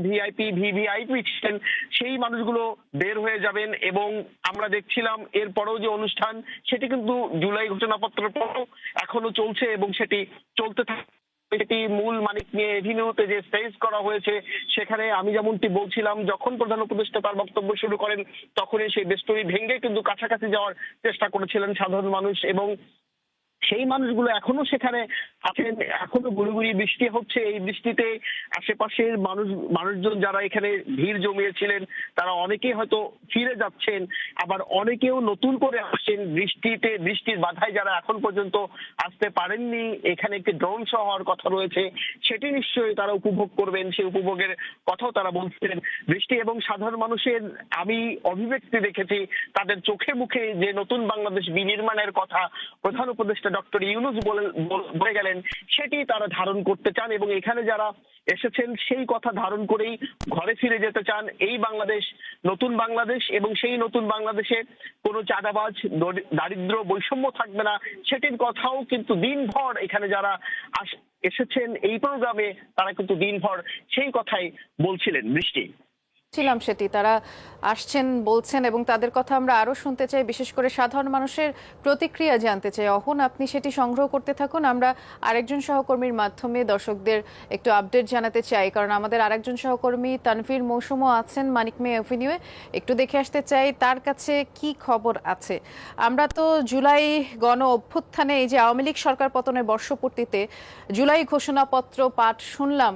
ভিভিআইপি ছিলেন, সেই মানুষগুলো বের হয়ে যাবেন। এবং আমরা দেখছিলাম এরপরেও যে অনুষ্ঠান সেটি কিন্তু জুলাই ঘোষণাপত্রের পরও এখনো চলছে এবং সেটি চলতে থাকে। এটি মূল মানিক মিয়া এভিনিউতে যে স্টেজ করা হয়েছে সেখানে আমি যেমনটি বলছিলাম, যখন প্রধান উপদেষ্টা তার বক্তব্য শুরু করেন তখনই সেই বেষ্টনী ভেঙে কিন্তু কাছাকাছি যাওয়ার চেষ্টা করেছিলেন সাধারণ মানুষ। এবং সেই মানুষগুলো এখনো সেখানে আছেন, এখনো গুড়ি বৃষ্টি হচ্ছে। এই বৃষ্টিতে আশেপাশের মানুষজন যারা এখানে ভিড় জমিয়েছিলেন তারা অনেকেই হয়তো ফিরে যাচ্ছেন, আবার অনেকেও নতুন করে আসছেন। বৃষ্টির বাধায় যারা এখন পর্যন্ত আসতে পারেননি, এখানে একটি ড্রোন শো হওয়ার কথা রয়েছে, সেটি নিশ্চয়ই তারা উপভোগ করবেন। সেই উপভোগের কথাও তারা বলছিলেন। বৃষ্টি এবং সাধারণ মানুষের আমি অভিব্যক্তি দেখেছি, তাদের চোখে মুখে যে নতুন বাংলাদেশ বিনির্মাণের কথা প্রধান উপদেষ্টা ডক্টর ইউনূস বলে গেলেন সেটি তারা ধারণ করতে চান। এবং এখানে যারা এসেছেন সেই কথা ধারণ করেই ঘরে ফিরে যেতে চান। এই বাংলাদেশ নতুন বাংলাদেশ, এবং সেই নতুন বাংলাদেশে কোনো চাঁদাবাজ, দারিদ্র, বৈষম্য থাকবে না, সেটির কথাও কিন্তু দিনভর এখানে যারা এসেছেন এই প্রোগ্রামে তারা কিন্তু দিনভর সেই কথাই বলছিলেন। বৃষ্টি ছিলাম সেটি তারা আসছেন বলছেন এবং তাদের কথা আমরা আরো শুনতে চাই, বিশেষ করে সাধারণ মানুষের প্রতিক্রিয়া জানতে চাই। অহন আপনি সেটি সংগ্রহ করতে থাকুন, আমরা আরেকজন সহকর্মীর মাধ্যমে দর্শকদের একটু আপডেট জানাতে চাই, কারণ আমাদের আরেকজন সহকর্মী তানভীর মৌসুমও আছেন মানিক মিয়া এভিনিউয়ে। একটু দেখে আসতে চাই তার কাছে কি খবর আছে। আমরা তো জুলাই গণ অভ্যুত্থানে এই যে আওয়ামী লীগ সরকার পতনের বর্ষপূর্তিতে জুলাই ঘোষণাপত্র পাঠ শুনলাম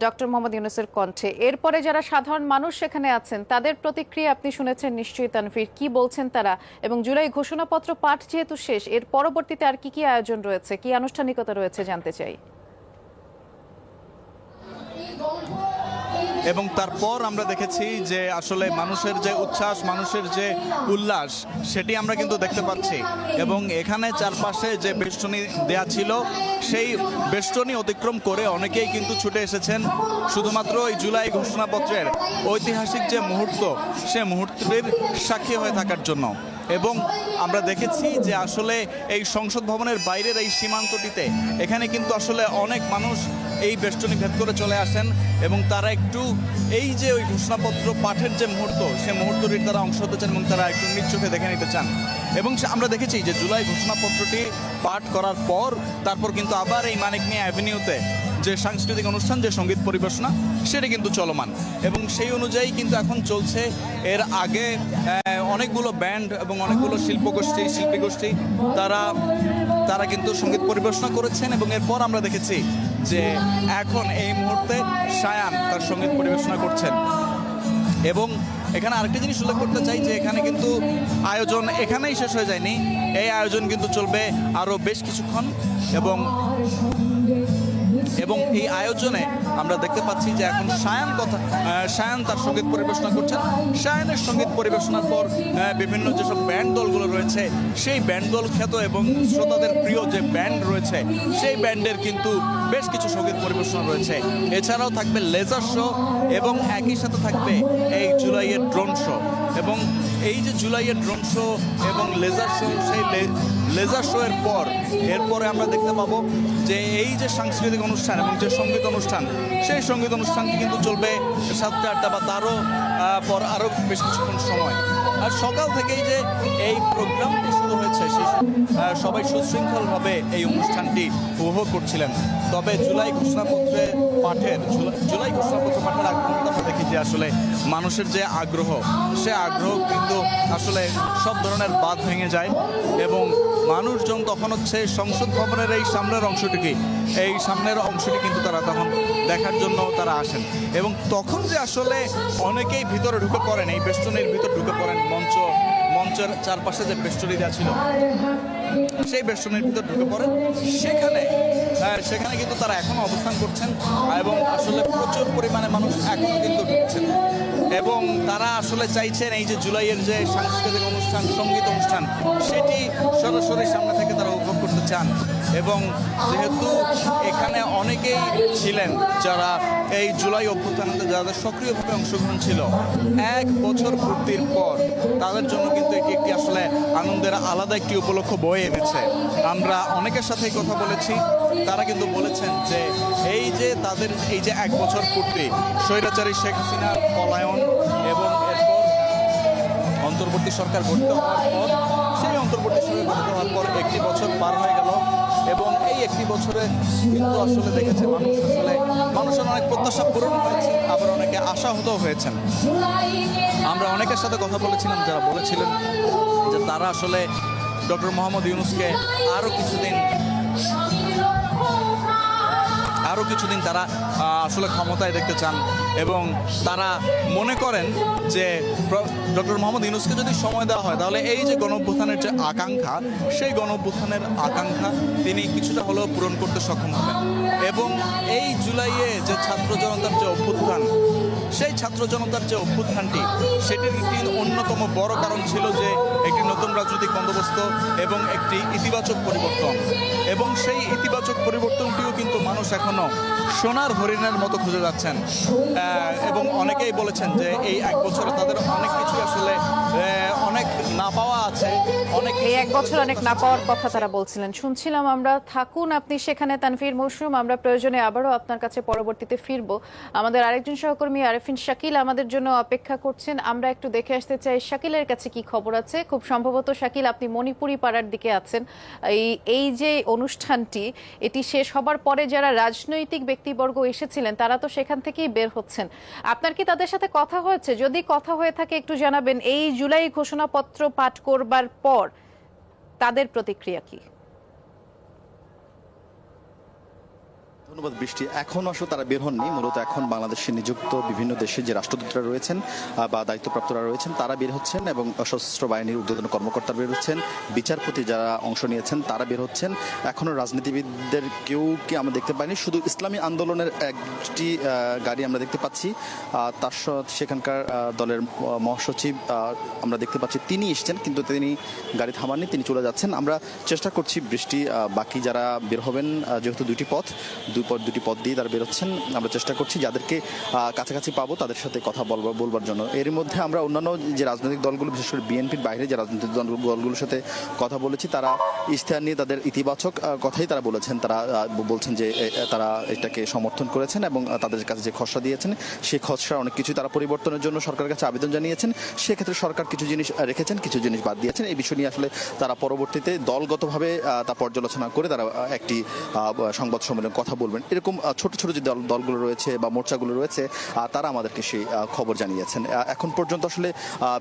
ডক্টর মোহাম্মদ ইউনূসের কণ্ঠে। এরপরে যারা সাধারণ মানুষ সেখানে আছেন তাদের প্রতিক্রিয়া আপনি শুনেছেন নিশ্চয়ই তানভীর, কি বলছেন তারা? এবং জুলাই ঘোষণাপত্র পাঠ যেহেতু শেষ, এর পরবর্তীতে আর কি আয়োজন রয়েছে, কি আনুষ্ঠানিকতা রয়েছে জানতে চাই। এবং তারপর আমরা দেখেছি যে আসলে মানুষের যে উচ্ছ্বাস, মানুষের যে উল্লাস সেটি আমরা কিন্তু দেখতে পাচ্ছি। এবং এখানে চারপাশে যে বেষ্টনী দেয়া ছিল সেই বেষ্টনী অতিক্রম করে অনেকেই কিন্তু ছুটে এসেছেন শুধুমাত্র এই জুলাই ঘোষণাপত্রের ঐতিহাসিক যে মুহূর্ত সে মুহূর্তের সাক্ষী হয়ে থাকার জন্য। এবং আমরা দেখেছি যে আসলে এই সংসদ ভবনের বাইরের এই সীমান্তটিতে এখানে কিন্তু আসলে অনেক মানুষ এই বেষ্টনী ভেদ করে চলে আসেন এবং তারা একটু এই যে ওই ঘোষণাপত্র পাঠের যে মুহূর্ত সেই মুহূর্তটির তারা অংশ হতে চান এবং তারা একটু নিজ চোখে দেখে নিতে চান। এবং আমরা দেখেছি যে জুলাই ঘোষণাপত্রটি পাঠ করার পর তারপর কিন্তু আবার এই মানিক মিয়া অ্যাভিনিউতে যে সাংস্কৃতিক অনুষ্ঠান, যে সঙ্গীত পরিবেশনা, সেটা কিন্তু চলমান এবং সেই অনুযায়ী কিন্তু এখন চলছে। এর আগে অনেকগুলো ব্যান্ড এবং অনেকগুলো শিল্পী গোষ্ঠী তারা কিন্তু সঙ্গীত পরিবেশনা করেছেন এবং এরপর আমরা দেখেছি যে এখন এই মুহূর্তে শায়ান তার সঙ্গীত পরিবেশনা করছেন। এবং এখানে আরেকটা জিনিস উল্লেখ করতে চাই যে এখানে কিন্তু আয়োজন এখানেই শেষ হয়ে যায়নি, এই আয়োজন কিন্তু চলবে আরও বেশ কিছুক্ষণ এবং এই আয়োজনে আমরা দেখতে পাচ্ছি যে এখন শায়ান তার সঙ্গীত পরিবেশনা করছেন। শায়ানের সঙ্গীত পরিবেশনার পর বিভিন্ন যেসব ব্যান্ড দলগুলো রয়েছে সেই ব্যান্ড দল খ্যাত এবং শ্রোতাদের প্রিয় যে ব্যান্ড রয়েছে সেই ব্যান্ডের কিন্তু বেশ কিছু সঙ্গীত পরিবেশনা রয়েছে। এছাড়াও থাকবে লেজার শো এবং একই সাথে থাকবে এই জুলাইয়ের ড্রোন শো। এবং এই যে জুলাইয়ের ড্রোন শো এবং লেজার শো, সেই লেজার শো এরপরে আমরা দেখতে পাবো যে এই যে সাংস্কৃতিক অনুষ্ঠান এবং যে সঙ্গীত অনুষ্ঠান, সেই সঙ্গীত অনুষ্ঠানটি কিন্তু চলবে 7টা 8টা বা তারও পর আরও বেশ কিছুক্ষণ সময়। আর সকাল থেকেই যে এই প্রোগ্রামটি শুরু হয়েছে সবাই সুশৃঙ্খলভাবে এই অনুষ্ঠানটি উপভোগ করছিলেন। তবে জুলাই ঘোষণাপত্র পাঠের আগ পর্যন্ত আমরা দেখি যে আসলে মানুষের যে আগ্রহ, সে আগ্রহ কিন্তু আসলে সব ধরনের বাঁধ ভেঙে যায় এবং মানুষজন তখন হচ্ছে সংসদ ভবনের এই সামনের অংশটি কিন্তু তারা তখন দেখার জন্য তারা আসেন এবং তখন যে আসলে অনেকেই ভিতরে ঢুকে পড়েন, এই বেষ্টনীর ভিতর ঢুকে পড়েন, মঞ্চের চারপাশে যে বেষ্টনী দেওয়া ছিল সেই বেষ্টনীর ভিতর ঢুকে পড়েন, সেখানে কিন্তু তারা এখনো অবস্থান করছেন এবং আসলে প্রচুর পরিমাণে মানুষ এখনো কিন্তু ঢুকছেন এবং তারা আসলে চাইছেন এই যে জুলাইয়ের যে সাংস্কৃতিক অনুষ্ঠান, সঙ্গীত অনুষ্ঠান, সেটি সরাসরি সামনে থেকে তারা উপভোগ করতে চান। এবং যেহেতু এখানে অনেকেই ছিলেন যারা এই জুলাই অভ্যুত্থানে যাদের সক্রিয়ভাবে অংশগ্রহণ ছিল, 1 বছর পূর্তির পর তাদের জন্য কিন্তু এটি একটি আসলে আনন্দের আলাদা একটি উপলক্ষ বয়ে এনেছে। আমরা অনেকের সাথেই কথা বলেছি, তারা কিন্তু বলেছেন যে এই যে তাদের এই যে 1 বছর পূর্তি স্বৈরাচারী শেখ হাসিনার পলায়ন এবং এরপর অন্তর্বর্তী সরকার গঠিত হওয়ার পর, সেই অন্তর্বর্তী সরকার গঠিত হওয়ার পর 1টি বছর পার হয়ে গেল এবং এই 1টি বছরে কিন্তু আসলে দেখেছে মানুষের অনেক প্রত্যাশা পূরণ হয়েছে, আবার অনেকে আশাহত হয়েছেন। আমরা অনেকের সাথে কথা বলেছিলাম যারা বলেছিলেন যে তারা আসলে ডক্টর মোহাম্মদ ইউনূসকে আরও কিছুদিন তারা আসলে ক্ষমতায় দেখতে চান এবং তারা মনে করেন যে ডক্টর মোহাম্মদ ইউনূসকে যদি সময় দেওয়া হয় তাহলে এই যে গণঅভ্যুত্থানের যে আকাঙ্ক্ষা, সেই গণঅভ্যুত্থানের আকাঙ্ক্ষা তিনি কিছুটা হলেও পূরণ করতে সক্ষম হবেন। এবং এই জুলাইয়ে যে ছাত্র জনতার যে অভ্যুত্থান, সেই ছাত্র জনতার যে অভ্যুত্থানটি, সেটির একটি অন্যতম বড় কারণ ছিল যে একটি নতুন রাজনৈতিক বন্দোবস্ত এবং একটি ইতিবাচক পরিবর্তন। এবং সেই ইতিবাচক পরিবর্তনটিও কিন্তু মানুষ এখনো সোনার হরিণের মতো খুঁজে যাচ্ছেন এবং অনেকেই বলেছেন যে এই 1 বছরে তাদের অনেক কিছু আসলে অনেক না পাওয়া আছে, এই 1 বছর অনেক না পাওয়ার কথা তারা বলছিলেন। শুনছিলাম আমরা। থাকুন আপনি সেখানে, তানভীর মৌসুম। আমরা প্রয়োজনে আবারও আপনার কাছে পরবর্তীতে ফিরব। আমাদের আরেকজন সহকর্মী আরেফিন শাকিল আমাদের জন্য অপেক্ষা করছেন। আমরা একটু দেখে আসতে চাই শাকিলের কাছে কি খবর আছে। খুব সম্ভবত শাকিল, আপনি মণিপুরি পাড়ার দিকে আছেন। এই যে অনুষ্ঠানটি, এটি শেষ হবার পরে যারা রাজনৈতিক ব্যক্তিবর্গ এসেছিলেন তারা তো সেখান থেকেই বের হচ্ছেন। আপনার কি তাদের সাথে কথা হয়েছে? যদি কথা হয়ে থাকে একটু জানাবেন। এই জুলাই ঘোষণাপত্র পাঠ করবার পর তাদের প্রতিক্রিয়া কি? ধন্যবাদ বৃষ্টি। এখন আসলে তারা বের হননি, মূলত এখন বাংলাদেশে নিযুক্ত বিভিন্ন দেশে যে রাষ্ট্রদূতরা রয়েছেন বা দায়িত্বপ্রাপ্তরা রয়েছেন তারা বের হচ্ছেন এবং সশস্ত্র বাহিনীর ঊর্ধ্বতন কর্মকর্তারা বের হচ্ছেন, বিচারপতি যারা অংশ নিয়েছেন তারা বের হচ্ছেন। এখনও রাজনীতিবিদদের কেউ কি আমরা দেখতে পাইনি, শুধু ইসলামী আন্দোলনের একটি গাড়ি আমরা দেখতে পাচ্ছি। তার সেখানকার দলের মহাসচিব আমরা দেখতে পাচ্ছি তিনি এসছেন, কিন্তু তিনি গাড়ি থামাননি, তিনি চলে যাচ্ছেন। আমরা চেষ্টা করছি বৃষ্টি বাকি যারা বের হবেন, যেহেতু 2টি পথ, দুটি পদ দিয়ে তারা বেরোচ্ছেন। আমরা চেষ্টা করছি যাদেরকে কাছাকাছি পাবো তাদের সাথে কথা বলবার জন্য। এর মধ্যে আমরা অন্যান্য যে রাজনৈতিক দলগুলো, বিশেষ করে বিএনপির বাইরে যে রাজনৈতিক দলগুলোর সাথে কথা বলেছি, তারা ইশতেহার নিয়ে তাদের ইতিবাচক কথাই তারা বলেছেন। তারা বলছেন যে তারা এটাকে সমর্থন করেছেন এবং তাদের কাছে যে খসড়া দিয়েছেন সেই খসড়া অনেক কিছু তারা পরিবর্তনের জন্য সরকারের কাছে আবেদন জানিয়েছেন। সেক্ষেত্রে সরকার কিছু জিনিস রেখেছেন, কিছু জিনিস বাদ দিয়েছেন। এই বিষয় নিয়ে আসলে তারা পরবর্তীতে দলগতভাবে তা পর্যালোচনা করে তারা একটি সংবাদ সম্মেলনে কথা বলবেন। এরকম ছোট ছোট যে দলগুলো রয়েছে বা মোর্চাগুলো রয়েছে তারা আমাদেরকে সেই খবর জানিয়েছেন। এখন পর্যন্ত আসলে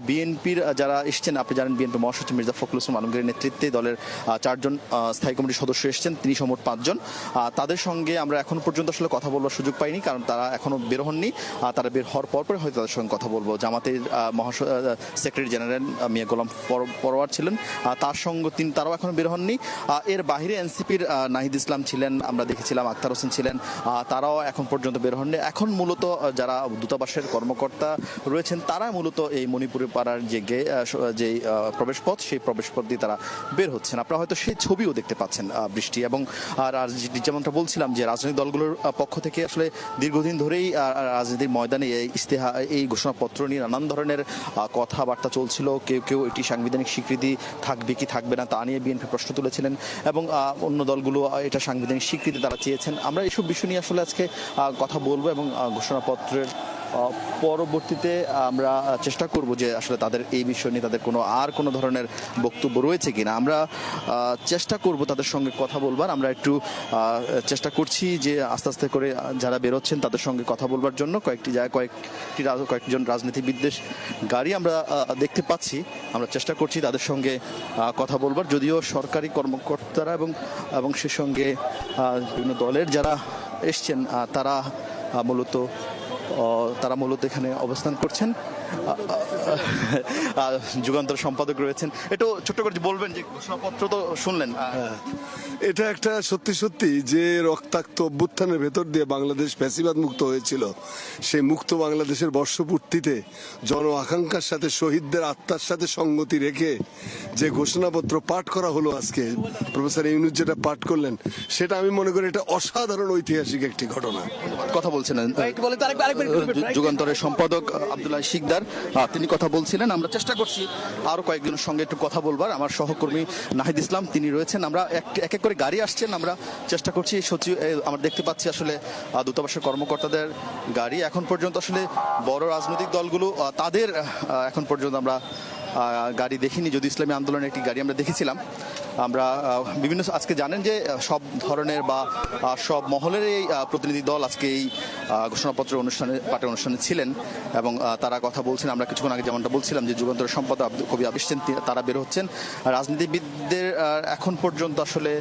বিএনপির যারা এসছেন, আপনি জানেন বিএনপি মহাসচিব মির্জা ফখরুল ইসলাম আলমগীরের নেতৃত্বে দলের 4 জন স্থায়ী কমিটির সদস্য এসছেন, তিনি মোট 5 জন। তাদের সঙ্গে আমরা এখন পর্যন্ত আসলে কথা বলবার সুযোগ পাইনি, কারণ তারা এখনো বের হননি। তারা বের হওয়ার পর হয়তো তাদের সঙ্গে কথা বলবো। জামাতের সেক্রেটারি জেনারেল মিয়া গোলাম পরোয়ার ছিলেন, তার সঙ্গে তারাও এখনো বের হননি। এর বাইরে এনসিপির নাহিদ ইসলাম ছিলেন, আমরা দেখেছিলাম আক্তার হোসেন ছিলেন, তারাও এখন পর্যন্ত বের হননি। এখন মূলত যারা দূতাবাসের কর্মকর্তা রয়েছেন তারা মূলত এই মণিপুরের পাড়ার যে প্রবেশপথ, সেই প্রবেশপথ দিয়ে তারা বের হচ্ছেন। আপনারা হয়তো সেই ছবিও দেখতে পাচ্ছেন বৃষ্টি। এবং যেমনটা বলছিলাম যে রাজনৈতিক দলগুলোর পক্ষ থেকে আসলে দীর্ঘদিন ধরেই রাজনীতির ময়দানে এই ঘোষণাপত্র নিয়ে নানান ধরনের কথাবার্তা চলছিল। কেউ এটি সাংবিধানিক স্বীকৃতি থাকবে কি থাকবে না তা নিয়ে বিএনপি প্রশ্ন তুলেছিলেন এবং অন্য দলগুলো এটা সাংবিধানিক স্বীকৃতি তারা চেয়েছেন। আমরা এইসব বিষয় নিয়ে আসলে আজকে কথা বলবো এবং ঘোষণাপত্রের পরবর্তীতে আমরা চেষ্টা করব যে আসলে তাদের এই বিষয় নিয়ে তাদের কোনো ধরনের বক্তব্য রয়েছে কিনা। আমরা চেষ্টা করব তাদের সঙ্গে কথা বলবার। আমরা একটু চেষ্টা করছি যে আস্তে আস্তে করে যারা বেরোচ্ছেন তাদের সঙ্গে কথা বলবার জন্য কয়েকজন রাজনীতিবিদদের গাড়ি আমরা দেখতে পাচ্ছি। আমরা চেষ্টা করছি তাদের সঙ্গে কথা বলবার, যদিও সরকারি কর্মকর্তারা এবং সে সঙ্গে বিভিন্ন দলের যারা এসছেন তারা মূলত এখানে অবস্থান করছেন। যুগান্তর সম্পাদক রয়েছেন, একটু ছোট্ট করে বলবেন যে ঘোষণাপত্র তো শুনলেন। এটা একটা সত্যি যে রক্তাক্ত অভ্যুত্থানের ভেতর দিয়ে বাংলাদেশ ফ্যাসিবাদ মুক্ত হয়েছিল, সেই মুক্ত বাংলাদেশের বর্ষপূর্তিতে জন আকাঙ্ক্ষার সাথে শহীদদের আত্মার সাথে সঙ্গতি রেখে যে ঘোষণাপত্র পাঠ করা হলো আজকে, প্রফেসর ইউনূস যেটা পাঠ করলেন, সেটা আমি মনে করি এটা অসাধারণ ঐতিহাসিক একটি ঘটনা। কথা বলছিলেন যুগান্তরের সম্পাদক আব্দুল্লাহ শিকদার, তিনি কথা বলছিলেন। আমরা চেষ্টা করছি আরো কয়েকজনের সঙ্গে একটু কথা বলবার। আমার সহকর্মী নাহিদ ইসলাম তিনি রয়েছেন। আমরা এক এক করে গাড়ি আসছেন, আমরা চেষ্টা করছি। আমরা দেখতে পাচ্ছি আসলে দূতাবাসের কর্মকর্তাদের গাড়ি। এখন পর্যন্ত আসলে বড় রাজনৈতিক দলগুলো তাদের এখন পর্যন্ত আমরা গাড়ি দেখিনি, যদি ইসলামী আন্দোলনের একটি গাড়ি আমরা দেখেছিলাম। আমরা বিভিন্ন আজকে জানেন যে সব ধরনের বা সব মহলের এই প্রতিনিধি দল আজকে এই ঘোষণাপত্র পাঠের অনুষ্ঠানে ছিলেন এবং তারা কথা বলছেন। আমরা কিছুক্ষণ আগে যেমনটা বলছিলাম যে যুগান্তরের সম্পাদক কবি আসছেন, তারা বের হচ্ছেন। রাজনীতিবিদদের এখন পর্যন্ত আসলে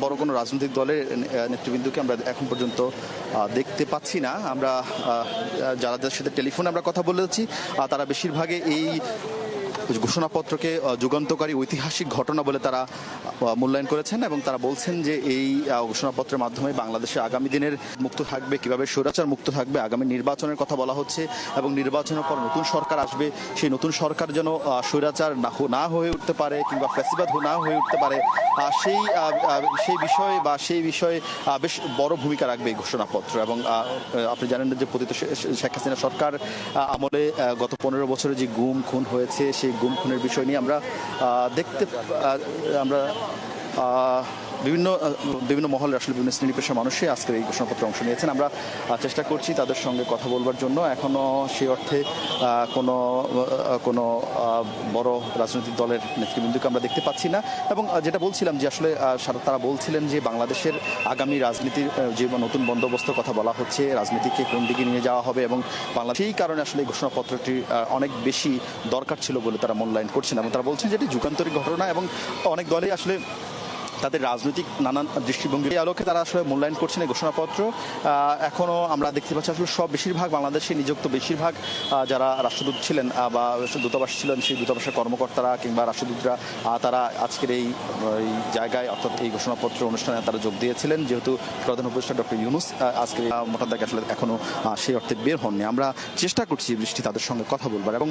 বড় কোনো রাজনৈতিক দলের নেতৃবৃন্দকে আমরা এখন পর্যন্ত দেখতে পাচ্ছি না। আমরা যাদের সাথে টেলিফোনে আমরা কথা বলেছি তারা বেশিরভাগে এই ঘোষণাপত্রকে যুগান্তকারী ঐতিহাসিক ঘটনা বলে তারা মূল্যায়ন করেছেন এবং তারা বলছেন যে এই ঘোষণাপত্রের মাধ্যমে বাংলাদেশে আগামী দিনের মুক্ত থাকবে, কিভাবে স্বৈরাচার মুক্ত থাকবে। আগামী নির্বাচনের কথা বলা হচ্ছে এবং নির্বাচনের পর নতুন সরকার আসবে, সেই নতুন সরকার যেন স্বৈরাচার না হয়ে উঠতে পারে কিংবা ফ্যাসিবাদ না হয়ে উঠতে পারে, সেই বিষয়ে বেশ বড় ভূমিকা রাখবে এই ঘোষণাপত্র। এবং আপনি জানেন যে পতিত শেখ হাসিনা সরকার আমলে গত 15 বছরে যে গুম খুন হয়েছে, সেই গুম খুনের বিষয় নিয়ে আমরা বিভিন্ন মহলের আসলে বিভিন্ন শ্রেণী পেশার মানুষই আজকের এই ঘোষণাপত্রে অংশ নিয়েছেন। আমরা চেষ্টা করছি তাদের সঙ্গে কথা বলবার জন্য। এখনো সেই অর্থে কোনো বড় রাজনৈতিক দলের নেতৃবৃন্দকে আমরা দেখতে পাচ্ছি না। এবং যেটা বলছিলাম যে আসলে তারা বলছিলেন যে বাংলাদেশের আগামী রাজনীতির যে নতুন বন্দোবস্ত কথা বলা হচ্ছে, রাজনীতিকে কোন দিকে নিয়ে যাওয়া হবে এবং বাংলাদেশ সেই কারণে আসলে এই ঘোষণাপত্রটি অনেক বেশি দরকার ছিল বলে তারা মূল্যায়ন করছেন। এবং তারা বলছেন যে এটি যুগান্তরিক ঘটনা এবং অনেক দলেই আসলে তাদের রাজনৈতিক নানান দৃষ্টিভঙ্গির আলোকে তারা আসলে মূল্যায়ন করছেন এই ঘোষণাপত্র। এখনও আমরা দেখতে পাচ্ছি আসলে বেশিরভাগ বাংলাদেশে নিযুক্ত বেশিরভাগ যারা রাষ্ট্রদূত ছিলেন বা দূতাবাস ছিলেন, সেই দূতাবাসের কর্মকর্তারা কিংবা রাষ্ট্রদূতরা তারা আজকের এই জায়গায় অর্থাৎ এই ঘোষণাপত্র অনুষ্ঠানে তারা যোগ দিয়েছিলেন। যেহেতু প্রধান উপদেষ্টা ডক্টর ইউনূস আজকে মোটা দাগে আসলে এখনও সেই অর্থে বের হননি। আমরা চেষ্টা করছি বৃষ্টি তাদের সঙ্গে কথা বলবার এবং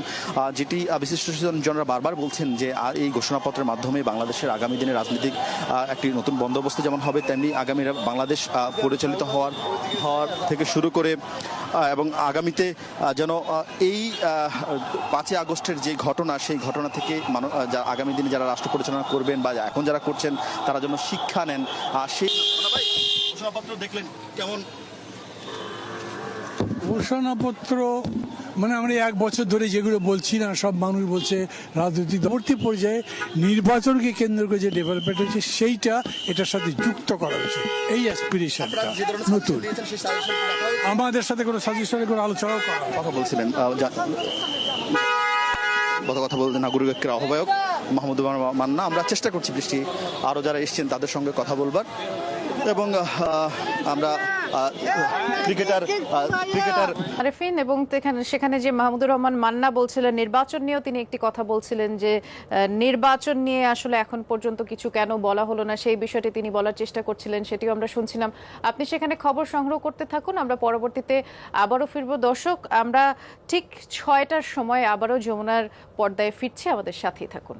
যেটি বিশিষ্টজনরা বারবার বলছেন যে এই ঘোষণাপত্রের মাধ্যমে বাংলাদেশের আগামী দিনে রাজনীতিক একটি নতুন বন্দোবস্ত যেমন হবে, তেমনি আগামী বাংলাদেশ পরিচালিত হওয়ার থেকে শুরু করে এবং আগামীতে যেন এই 5ই আগস্টের যে ঘটনা, সেই ঘটনা থেকে আগামী দিনে যারা রাষ্ট্র পরিচালনা করবেন বা এখন যারা করছেন তারা যেন শিক্ষা নেন। সেই ঘোষণাপত্র দেখলেন কেমন? ঘোষণাপত্র মানে আমরা 1 বছর ধরে যেগুলো বলছি না, সব মানুষ বলছে রাজনৈতিক পরবর্তী পর্যায়ে নির্বাচনকে কেন্দ্র করে যে ডেভেলপমেন্ট হচ্ছে সেইটা এটার সাথে যুক্ত করা হয়েছে। এই অ্যাসপিরেশনটা নতুন, আমাদের সাথে কোনো সাজেশনের কোনো আলোচনাও করা কথা বলছিলেন কথা বলতে নাগরিক ঐক্যের আহ্বায়ক মাহমুদুর রহমান মান্না। আমরা চেষ্টা করছি বৃষ্টি আরও যারা এসছেন তাদের সঙ্গে কথা বলবার, এবং আমরা ক্রিকেটার আরেফিন এবং সেখানে যে মাহমুদুর রহমান মান্না বলছিলেন নির্বাচন নিয়েও তিনি একটি কথা বলছিলেন যে নির্বাচন নিয়ে আসলে এখন পর্যন্ত কিছু কেন বলা হলো না, সেই বিষয়টি তিনি বলার চেষ্টা করছিলেন, সেটিও আমরা শুনছিলাম। আপনি সেখানে খবর সংগ্রহ করতে থাকুন, আমরা পরবর্তীতে আবারও ফিরব। দর্শক, আমরা ঠিক 6টার সময় আবারও যমুনার পর্দায় ফিরছি, আমাদের সাথেই থাকুন।